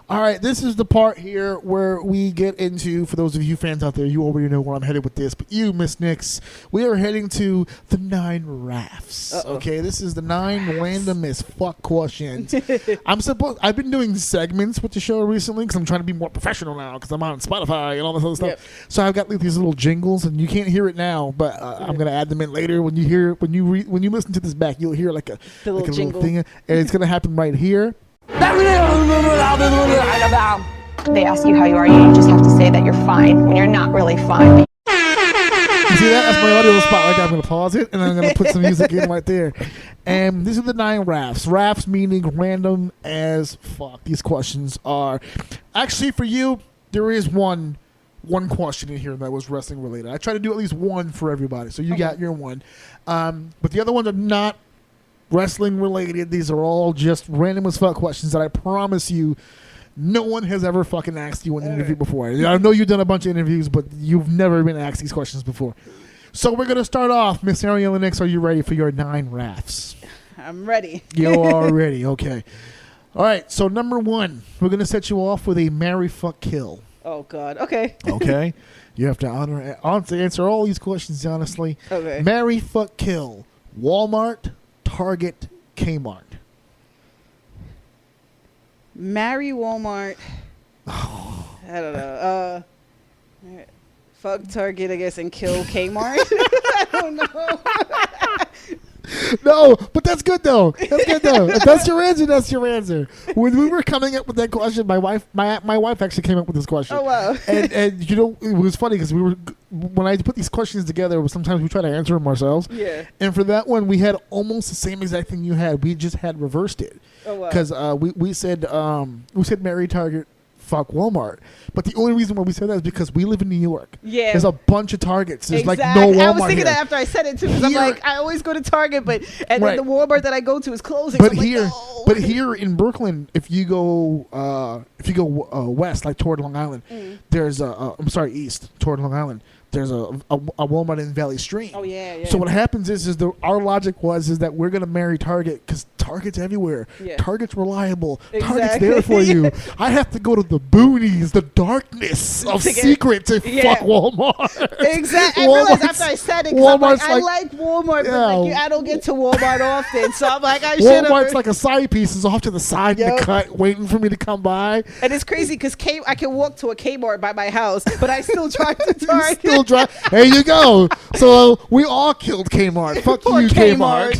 All right, this is the part here where we get into, for those of you fans out there, you already know where I'm headed with this, but you, Miss Nyx, we are heading to the 9 rafts. Okay, this is the 9 random as fuck questions. I've been doing segments with the show recently because I'm trying to be more professional now because I'm on Spotify and all this other stuff. Yep. So I've got like these little jingles, and you can't hear it now, but I'm gonna add them in later. When you listen to this back, you'll hear like a little thing, and it's gonna happen right here. They ask you how you are, you just have to say that you're fine when you're not really fine. You see that? That's my audio spot right there. I'm going to pause it, and I'm going to put some music in right there. And these are the 9 rafts. Rafts meaning random as fuck. These questions are... Actually, for you, there is one question in here that was wrestling related. I try to do at least one for everybody, so you got your one. But the other ones are not wrestling related. These are all just random as fuck questions that I promise you no one has ever fucking asked you in an interview before. I know you've done a bunch of interviews, but you've never been asked these questions before. So we're going to start off. Miss Ariela Nyx, are you ready for your 9 rafts? I'm ready. You are ready. Okay. All right. So number 1, we're going to set you off with a marry, fuck, kill. Oh, God. Okay. Okay. You have to answer all these questions honestly. Okay. Marry, fuck, kill. Walmart, Target, Kmart. Marry Walmart. I don't know. Fuck Target, I guess, and kill Kmart. I don't know. No, but that's good though. That's good though. If that's your answer, that's your answer. When we were coming up with that question, my wife actually came up with this question. Oh wow! And you know, it was funny because when I put these questions together, sometimes we try to answer them ourselves. Yeah. And for that one, we had almost the same exact thing you had. We just had reversed it. Oh, wow. Because we said marry Target, fuck Walmart. But the only reason why we said that is because we live in New York. Yeah. There's a bunch of Targets. There's Exactly. like no Walmart I was thinking here. that after I said it too, because I'm like, I always go to Target, and Right. then the Walmart that I go to is closing. But so I'm here, like, no. but here in Brooklyn, if you go west, like toward Long Island, there's east toward Long Island. There's a Walmart in Valley Stream. Oh yeah, yeah. So what happens is our logic is that we're gonna marry Target because Target's everywhere. Yeah. Target's reliable. Exactly. Target's there for you. I have to go to the boonies, the darkness of To get- secret to Yeah. fuck Walmart. Exactly. I realized after I said it, 'cause I'm like, I like Walmart, but like, I don't get to Walmart often, so I'm like, I should have. Walmart's like a side piece. It's off to the side in the cut, waiting for me to come by. And it's crazy because I can walk to a Kmart by my house, but I still drive to Target. Still drive. There you go. So we all killed Kmart. Fuck Poor you, Kmart.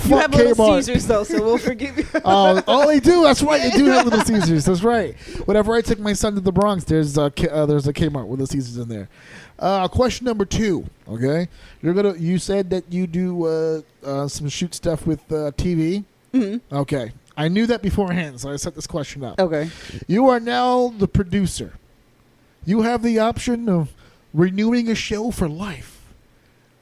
You have Little Kmart. Caesars though, so we'll forgive you. Oh, they do. That's right. They do have Little Caesars. That's right. Whenever I take my son to the Bronx, there's a Kmart with Little Caesars in there. Question number 2. Okay, you said that you do some shoot stuff with TV. Mm-hmm. Okay, I knew that beforehand, so I set this question up. Okay. You are now the producer. You have the option of renewing a show for life.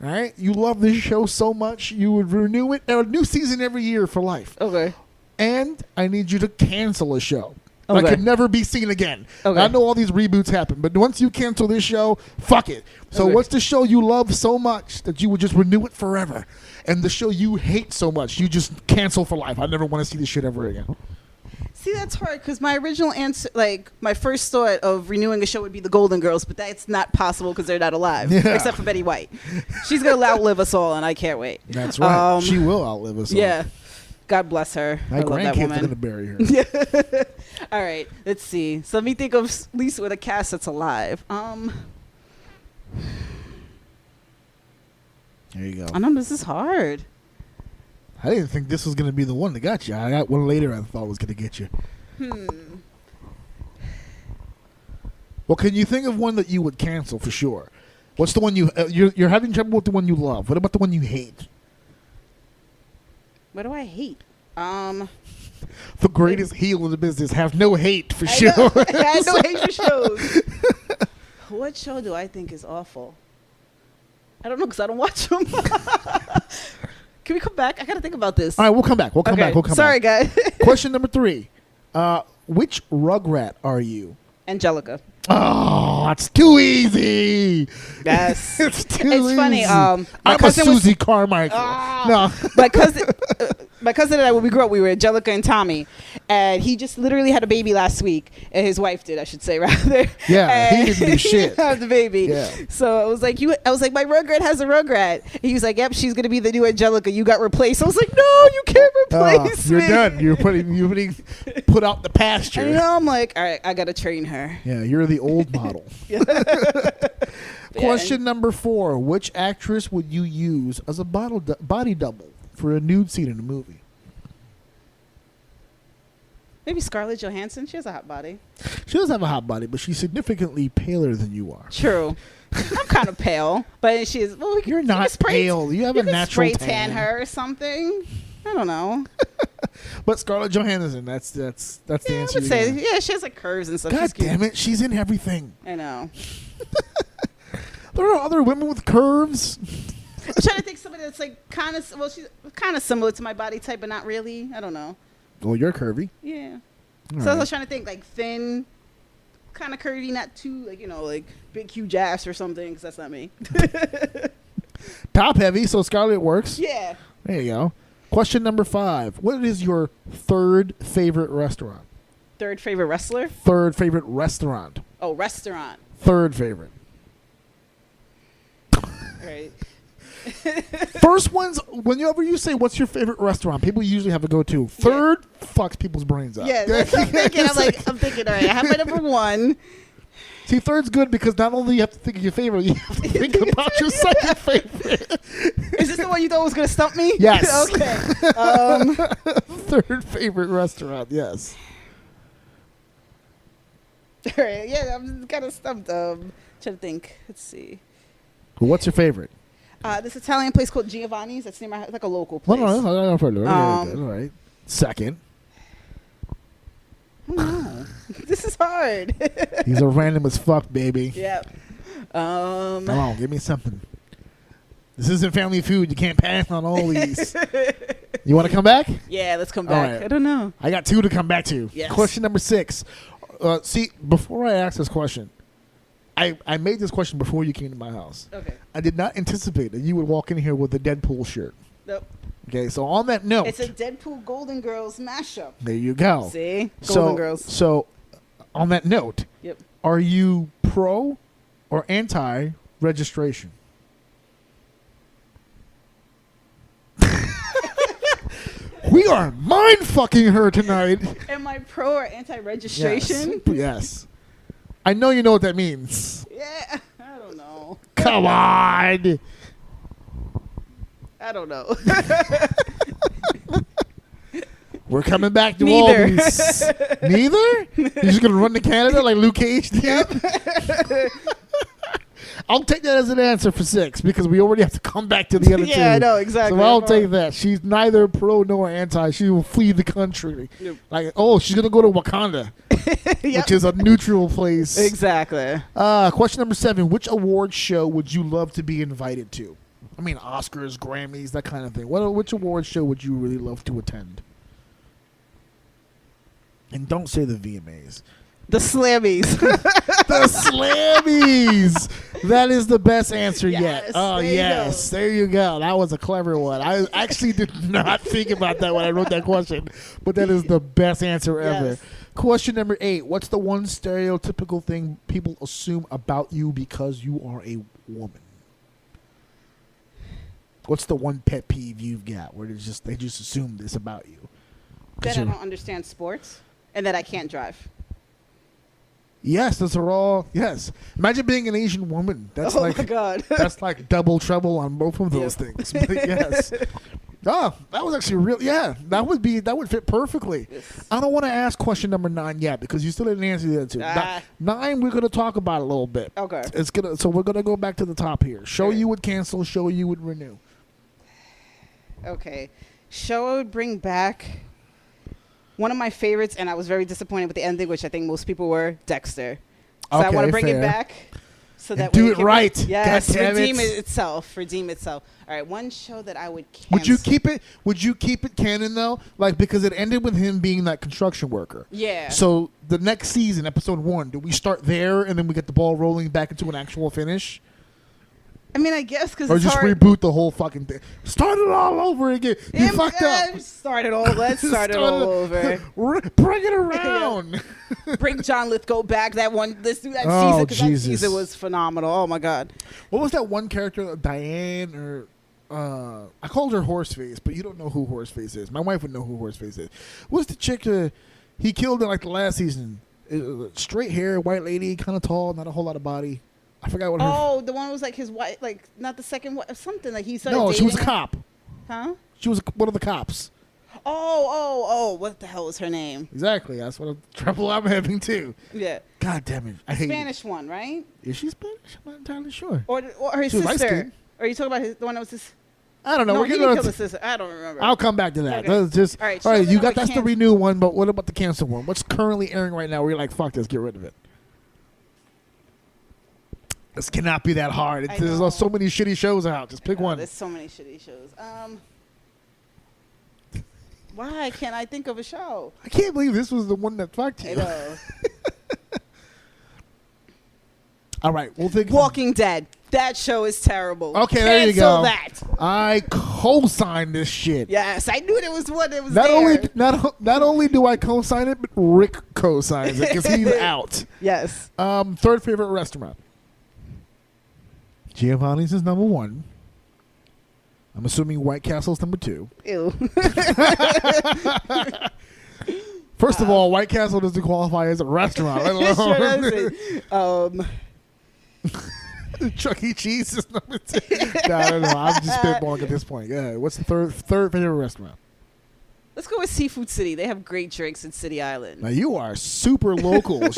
All right? You love this show so much, you would renew it, a new season every year for life. Okay. And I need you to cancel a show. Okay. That could never be seen again. Okay. I know all these reboots happen, but once you cancel this show, fuck it. So Okay. what's the show you love so much that you would just renew it forever? And the show you hate so much, you just cancel for life. I never want to see this shit ever again. See, that's hard because my original answer, like my first thought of renewing a show would be the Golden Girls, but that's not possible because they're not alive, Yeah. except for Betty White. She's going to outlive us all, and I can't wait. That's right. She will outlive us all. Yeah. God bless her. My I love that grandkids are woman. going to bury her. All right, let's see. So let me think of at least with a cast that's alive. There you go. I know this is hard. I didn't think this was going to be the one that got you. I got one later I thought was going to get you. Well, can you think of one that you would cancel for sure? What's the one you're having trouble with the one you love? What about the one you hate? What do I hate? The greatest heel in the business. Have no hate for I shows. know. I know hate for shows. What show do I think is awful? I don't know because I don't watch them. Can we come back? I got to think about this. All right, we'll come back. We'll come back. Sorry, guys. Question number 3. Which Rugrat are you? Angelica. Oh, that's too easy. Yes. It's too easy. It's funny. I'm a cousin was- Susie Carmichael. No. My cousin and I, when we grew up, we were Angelica and Tommy, and he just literally had a baby last week, and his wife did, I should say, rather. Yeah, and he didn't do shit. He had the baby. Yeah. So I was like, my Rugrat has a Rugrat. And he was like, yep, she's gonna be the new Angelica. You got replaced. I was like, no, you can't replace you're me. done. You're putting put out the pasture. And I'm like, all right, I gotta train her. Yeah, you're the old model. Question number 4. Which actress would you use as a body double for a nude scene in a movie? Maybe Scarlett Johansson. She has a hot body. She does have a hot body, but she's significantly paler than you are. True. I'm kind of pale, but she is. Well, You're not pale. You have a natural spray tan her or something. I don't know. But Scarlett Johansson, that's the answer. I would say, she has like curves and stuff. God She's cute. damn it, she's in everything. I know. There are other women with curves. I'm trying to think somebody that's like kind of, she's kind of similar to my body type, but not really. I don't know. Well, you're curvy. Yeah. All So I right. was trying to think like thin, kind of curvy, not too like like big huge ass or something, because that's not me. Top heavy, so Scarlett works. Yeah. There you go. Question number 5. What is your third favorite restaurant? Third favorite wrestler? Third favorite restaurant. Oh, restaurant. Third favorite. Right. First one's, whenever you say what's your favorite restaurant, people usually have a go-to. Third fucks people's brains up. Yeah, that's what I'm thinking. I'm thinking, all right, I have my number 1. See, third's good because not only you have to think of your favorite, you have to think about your second favorite. Is this the one you thought was going to stump me? Yes. Okay. Third favorite restaurant, yes. All right, yeah, I'm kind of stumped. Trying trying to think. Let's see. What's your favorite? This Italian place called Giovanni's. That's near my house. Like a local place. No. All right. Second. No. This is hard. He's a random as fuck, baby. Yep. Come on, give me something. This isn't Family Feud. You can't pass on all these. You want to come back? Yeah, let's come back. Right. I don't know. I got 2 to come back to. Yes. Question number 6. See, before I ask this question, I made this question before you came to my house. Okay. I did not anticipate that you would walk in here with a Deadpool shirt. Nope. Okay, so on that note. It's a Deadpool Golden Girls mashup. There you go. See? Golden Girls. So, on that note, Yep. are you pro or anti-registration? We are mind-fucking her tonight. Am I pro or anti-registration? Yes. I know you know what that means. Yeah. I don't know. Come on. I don't know. We're coming back to Neither. all these. Neither? You're just going to run to Canada like Luke Cage did? I'll take that as an answer for 6 because we already have to come back to the other 2. Yeah, I know, exactly. So I'll take that. She's neither pro nor anti. She will flee the country. Yep. Like, she's going to go to Wakanda, which is a neutral place. Exactly. Question number 7. Which award show would you love to be invited to? I mean, Oscars, Grammys, that kind of thing. Which award show would you really love to attend? And don't say the VMAs. The Slammies. The Slammies. That is the best answer Yes, yet. Oh, there you yes. There you go. That was a clever one. I actually did not think about that when I wrote that question, but that is the best answer ever. Yes. Question number 8. What's the one stereotypical thing people assume about you because you are a woman? What's the one pet peeve you've got where they just assume this about you? That I don't understand sports and that I can't drive. Yes, those are all. Yes, imagine being an Asian woman. That's Oh like my God. that's like double trouble on both of those things. But yes. Oh, that was actually real. Yeah, that would fit perfectly. Yes. I don't want to ask question number 9 yet because you still didn't answer the other 2. 9, we're gonna talk about a little bit. Okay. So we're gonna go back to the top here. Show Okay. you would cancel. Show you would renew. Okay. Show I would bring back. One of my favorites, and I was very disappointed with the ending, which I think most people were, Dexter. So I want to bring it back. So And that do way it right. Yes, God damn redeem it. itself. Redeem itself. All right, one show that I would cancel. Would you keep it canon though? Like because it ended with him being that construction worker. Yeah. So the next season, episode 1, do we start there and then we get the ball rolling back into an actual finish? I mean, I guess because Or it's just hard. reboot the whole fucking thing. Start it all over again. You fucked up. Let's start it all over. Bring it around. Bring John Lithgow back. Let's do that Oh, season because that Jesus. season was phenomenal. Oh my God. What was that one character, Diane or... I called her Horseface, but you don't know who Horseface is. My wife would know who Horseface is. What's the chick he killed in like the last season? Straight hair, white lady, kind of tall, not a whole lot of body. I forgot what her... Oh, the one was like his wife, like not the second wife, something like he started No, she was a dating her. cop. Huh? She was one of the cops. Oh, what the hell was her name? Exactly. That's what trouble I'm having too. Yeah. God damn it. I hate Spanish one, right? it. Is she Spanish? I'm not entirely sure. Or his She was sister. light-skinned. Or are you talking about the one that was his... I don't know. No, We're he getting didn't on kill to- the sister. I don't remember. I'll come back to that. Okay. That's just, All right, all right, so you then I got would that's the cancel- renew one, but what about the cancel one? What's currently airing right now where you're like, fuck this, get rid of it? This cannot be that hard. I know. There's so many shitty shows out. Just pick one. There's so many shitty shows. Why can't I think of a show? I can't believe this was the one that fucked I you. know. All right, we'll think. Walking Dead. That show is terrible. Okay, there you Cancel go. that. I co-sign this shit. Yes, I knew there was one that was Not there. not only do I co-sign it, but Rick co-signs it because he's out. Yes. Third favorite restaurant. Giovanni's is number 1. I'm assuming White Castle's number 2. Ew. First of all, White Castle doesn't qualify as a restaurant. Let It sure alone. doesn't. Chuck E. Cheese is number 2. No, I don't know. I'm just spitballing at this point. Yeah. What's the third favorite restaurant? Let's go with Seafood City. They have great drinks in City Island. Now you are super local.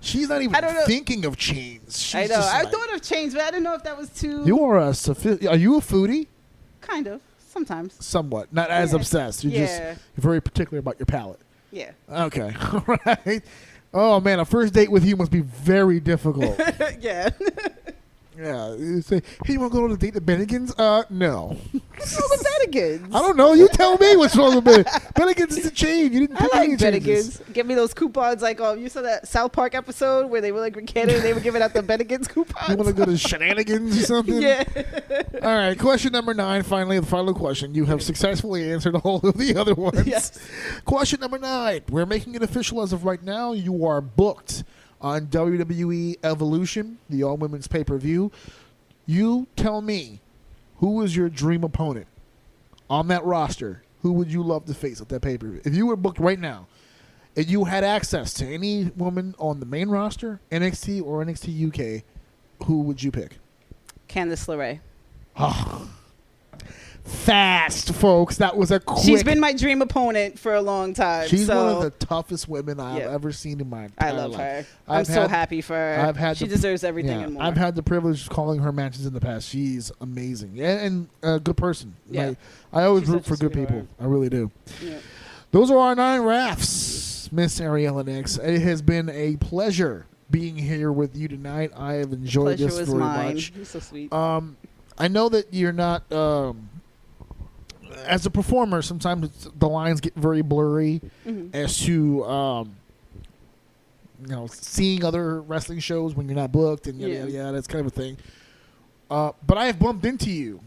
She's not even thinking of chains. She's I know. I like, thought of chains, but I didn't know if that was too. You are are you a foodie? Kind of. Sometimes. Somewhat. Not as obsessed. You're very particular about your palate. Yeah. Okay. All right. Oh man, a first date with you must be very difficult. Yeah. Yeah. You say, hey, you want to go on a date to Bennigan's? No. What's wrong with Bennigan's? I don't know. You tell me what's wrong with Bennigan's. Bennigan's is a chain. You didn't pick any changes. Bennigan's. Give me those coupons. Like, you saw that South Park episode where they were like in Canada and they were giving out the Bennigan's coupons? You want to go to Shenanigans or something? Yeah. All right. Question number 9. Finally, the final question. You have successfully answered all of the other ones. Yes. Question number 9. We're making it official as of right now. You are booked on WWE Evolution, the all-women's pay-per-view. You tell me, who is your dream opponent on that roster? Who would you love to face at that pay-per-view? If you were booked right now and you had access to any woman on the main roster, NXT or NXT UK, who would you pick? Candice LeRae. Oh, fast, folks. That was a quick. She's been my dream opponent for a long time. She's one of the toughest women I've ever seen in my entire life. I love her. I'm so happy for her. She deserves everything and more. I've had the privilege of calling her matches in the past. She's amazing and a good person. Yeah. I always root for good people. I really do. Yeah. Those are our 9 rafts, Miss Ariela Nyx. It has been a pleasure being here with you tonight. I have enjoyed this very much. You're so sweet. I know that you're not. As a performer, sometimes the lines get very blurry as to seeing other wrestling shows when you're not booked and that's kind of a thing. But I have bumped into you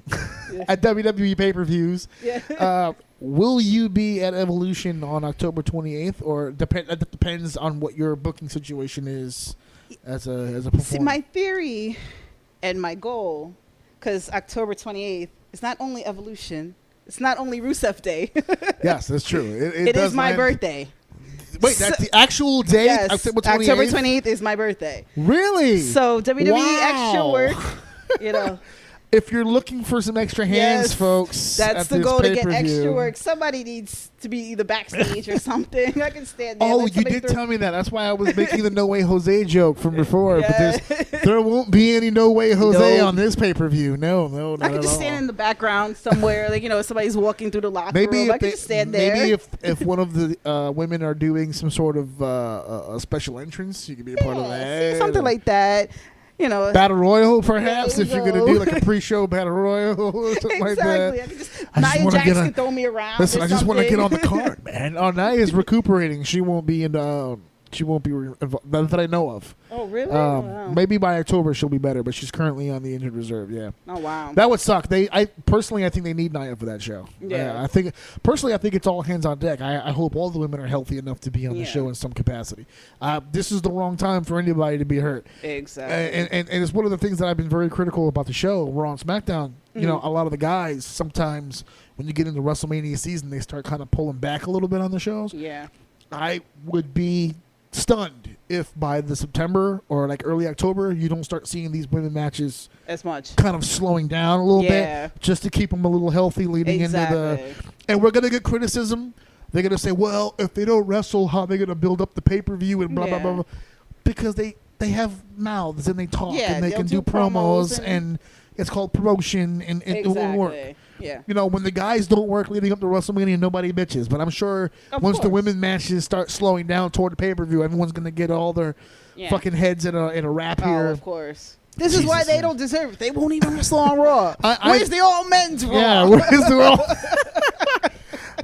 at WWE pay-per-views. Yeah. Will you be at Evolution on October 28th, or that depends on what your booking situation is as a performer? See, my theory and my goal, because October 28th is not only Evolution. It's not only Rusev Day. Yes, that's true. It is my birthday. Wait, that's the actual day? Yes, October 28th? October 28th is my birthday. Really? So WWE extra work, If you're looking for some extra hands, folks, that's the goal, to get extra work. Somebody needs to be either backstage or something. I can stand there. Oh, you did tell me that. That's why I was making the No Way Jose joke from before. Yeah. But there won't be any No Way Jose on this pay-per-view. No, I can just stand in the background somewhere. Somebody's walking through the locker room. I can just stand there. Maybe if one of the women are doing some sort of a special entrance, you could be a part of that. Something like that. Battle Royal, perhaps, if you're going to do like a pre-show Battle Royal or something like that. Exactly. Nia Jax can throw me around. Listen, I just want to get on the card, man. Nia's recuperating. She won't be involved that I know of. Oh, really? Wow. Maybe by October she'll be better, but she's currently on the injured reserve. Yeah. Oh, wow. That would suck. I think they need Nia for that show. Yeah. I think it's all hands on deck. I hope all the women are healthy enough to be on the show in some capacity. This is the wrong time for anybody to be hurt. Exactly. And it's one of the things that I've been very critical about the show. We're on SmackDown. A lot of the guys, sometimes when you get into WrestleMania season, they start kind of pulling back a little bit on the shows. Yeah. I would be stunned if by the September or like early October you don't start seeing these women matches as much, kind of slowing down a little bit, just to keep them a little healthy leading into the. And we're gonna get criticism. They're gonna say, well, if they don't wrestle, how are they gonna build up the pay-per-view and blah blah blah, because they have mouths and they talk and they can do promos and it's called promotion and it won't work. Yeah. When the guys don't work leading up to WrestleMania, nobody bitches. But I'm sure once the women matches start slowing down toward the pay-per-view, everyone's going to get all their fucking heads in a wrap here. Oh, of course. This is why they don't deserve it. They won't even wrestle on Raw. Where's the all-men's Raw? Yeah, where's the all...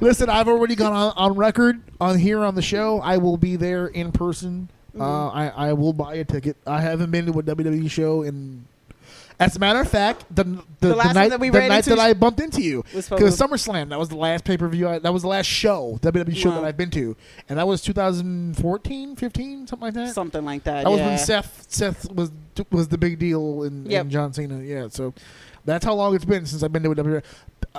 Listen, I've already gone on record here on the show. I will be there in person. I will buy a ticket. I haven't been to a WWE show in... As a matter of fact, the night that I bumped into you, because SummerSlam, that was the last pay-per-view, that was the last show, WWE show that I've been to, and that was 2014, 15, something like that. Something like that. That was when Seth was the big deal in John Cena. Yeah, so that's how long it's been since I've been to a WWE.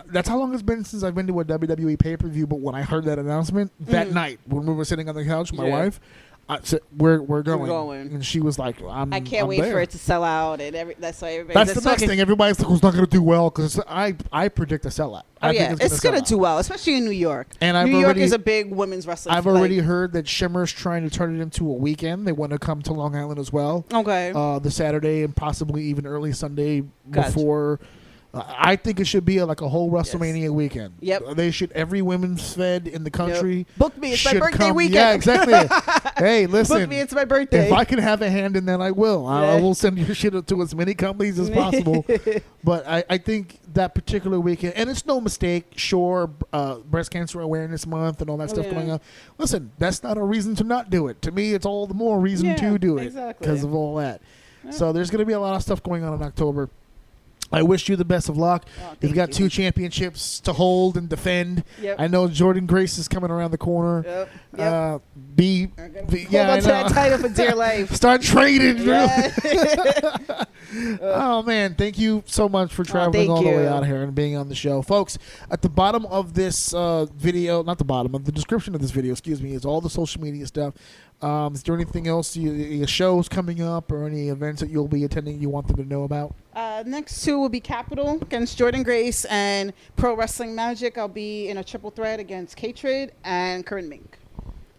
That's how long it's been since I've been to a WWE pay-per-view. But when I heard that announcement that night, when we were sitting on the couch, my wife, we're going. We're going. And she was like, I can't wait for it to sell out, and that's why everybody. That's the next thing. Everybody's like, who's not going to do well? Because I predict a sellout. Oh yeah, it's going to do well, especially in New York. And New York is a big women's wrestling. I've already heard that Shimmer's trying to turn it into a weekend. They want to come to Long Island as well. Okay. The Saturday and possibly even early Sunday before. I think it should be like a whole WrestleMania weekend. Yep. They should, every women's fed in the country. Yep. Book me. It's my birthday weekend. Yeah, exactly. Hey, listen. Book me. It's my birthday. If I can have a hand in that, I will. Yeah. I will send your shit to as many companies as possible. But I think that particular weekend, and it's no mistake, sure, Breast Cancer Awareness Month and all that stuff going on. Listen, that's not a reason to not do it. To me, it's all the more reason to do it because of all that. Yeah. So there's going to be a lot of stuff going on in October. I wish you the best of luck. You've got 2 championships to hold and defend. Yep. I know Jordan Grace is coming around the corner. Yep. Yeah, I know. That title for dear life. Start trading. Yeah. Oh man, thank you so much for traveling all the way out here and being on the show, folks. At the bottom of this video, not the bottom of the description of this video, excuse me, is all the social media stuff. Is there anything else, your shows coming up or any events that you'll be attending you want them to know about? Next 2 will be Capital against Jordan Grace and Pro Wrestling Magic. I'll be in a triple threat against K-Trade and Corinne Mink.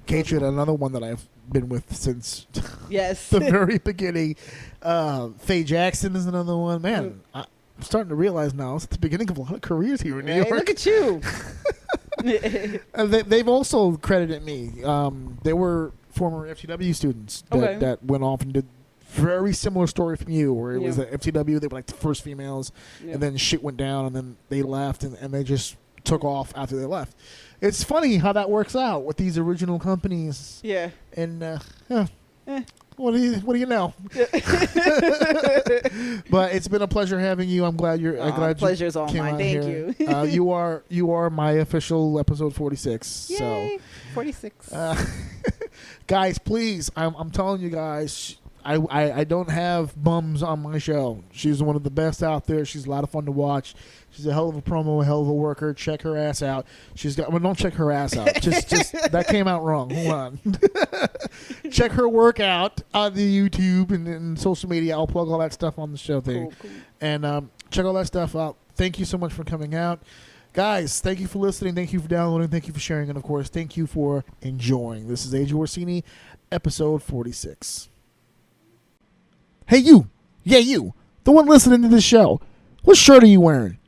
K-Trade, another one that I've been with since the very beginning. Faye Jackson is another one. Man, I'm starting to realize now it's at the beginning of a lot of careers here in New York. Look at you. They've also credited me. They were former FTW students that went off and did very similar story from you, where it was at FTW, they were like the first females, and then shit went down, and then they left, and they just took off after they left. It's funny how that works out with these original companies. Yeah. And what do you know? But it's been a pleasure having you. I'm glad you're. Glad pleasure's all mine. Thank you. You are my official episode 46. Yay, so 46. Guys, please, I'm telling you guys, I don't have bums on my show. She's one of the best out there. She's a lot of fun to watch. She's a hell of a promo, a hell of a worker. Check her ass out. Don't check her ass out. Just that came out wrong. Hold on. Check her work out on the YouTube and social media. I'll plug all that stuff on the show thing. Cool. And check all that stuff out. Thank you so much for coming out. Guys, thank you for listening. Thank you for downloading. Thank you for sharing. And, of course, thank you for enjoying. This is Ajorsini, episode 46. Hey, you. Yeah, you. The one listening to this show. What shirt are you wearing?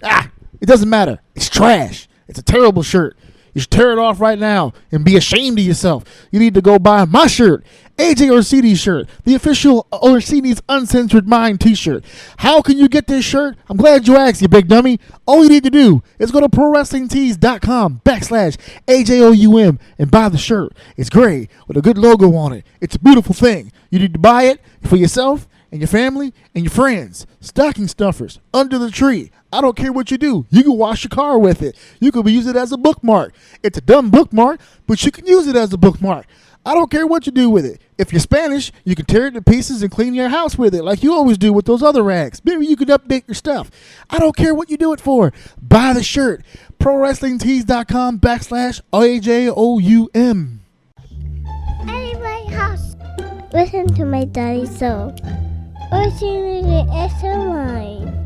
It doesn't matter. It's trash. It's a terrible shirt. You should tear it off right now and be ashamed of yourself. You need to go buy my shirt, AJ Orsini's shirt, the official Orsini's Uncensored Mind t-shirt. How can you get this shirt? I'm glad you asked, you big dummy. All you need to do is go to prowrestlingtees.com/AJOUM and buy the shirt. It's gray with a good logo on it. It's a beautiful thing. You need to buy it for yourself and your family and your friends. Stocking stuffers, under the tree. I don't care what you do. You can wash your car with it. You can use it as a bookmark. It's a dumb bookmark, but you can use it as a bookmark. I don't care what you do with it. If you're Spanish, you can tear it to pieces and clean your house with it like you always do with those other rags. Maybe you could update your stuff. I don't care what you do it for. Buy the shirt. prowrestlingtees.com/AJOUM. At my house. Listen to my daddy so. Or see me as mine.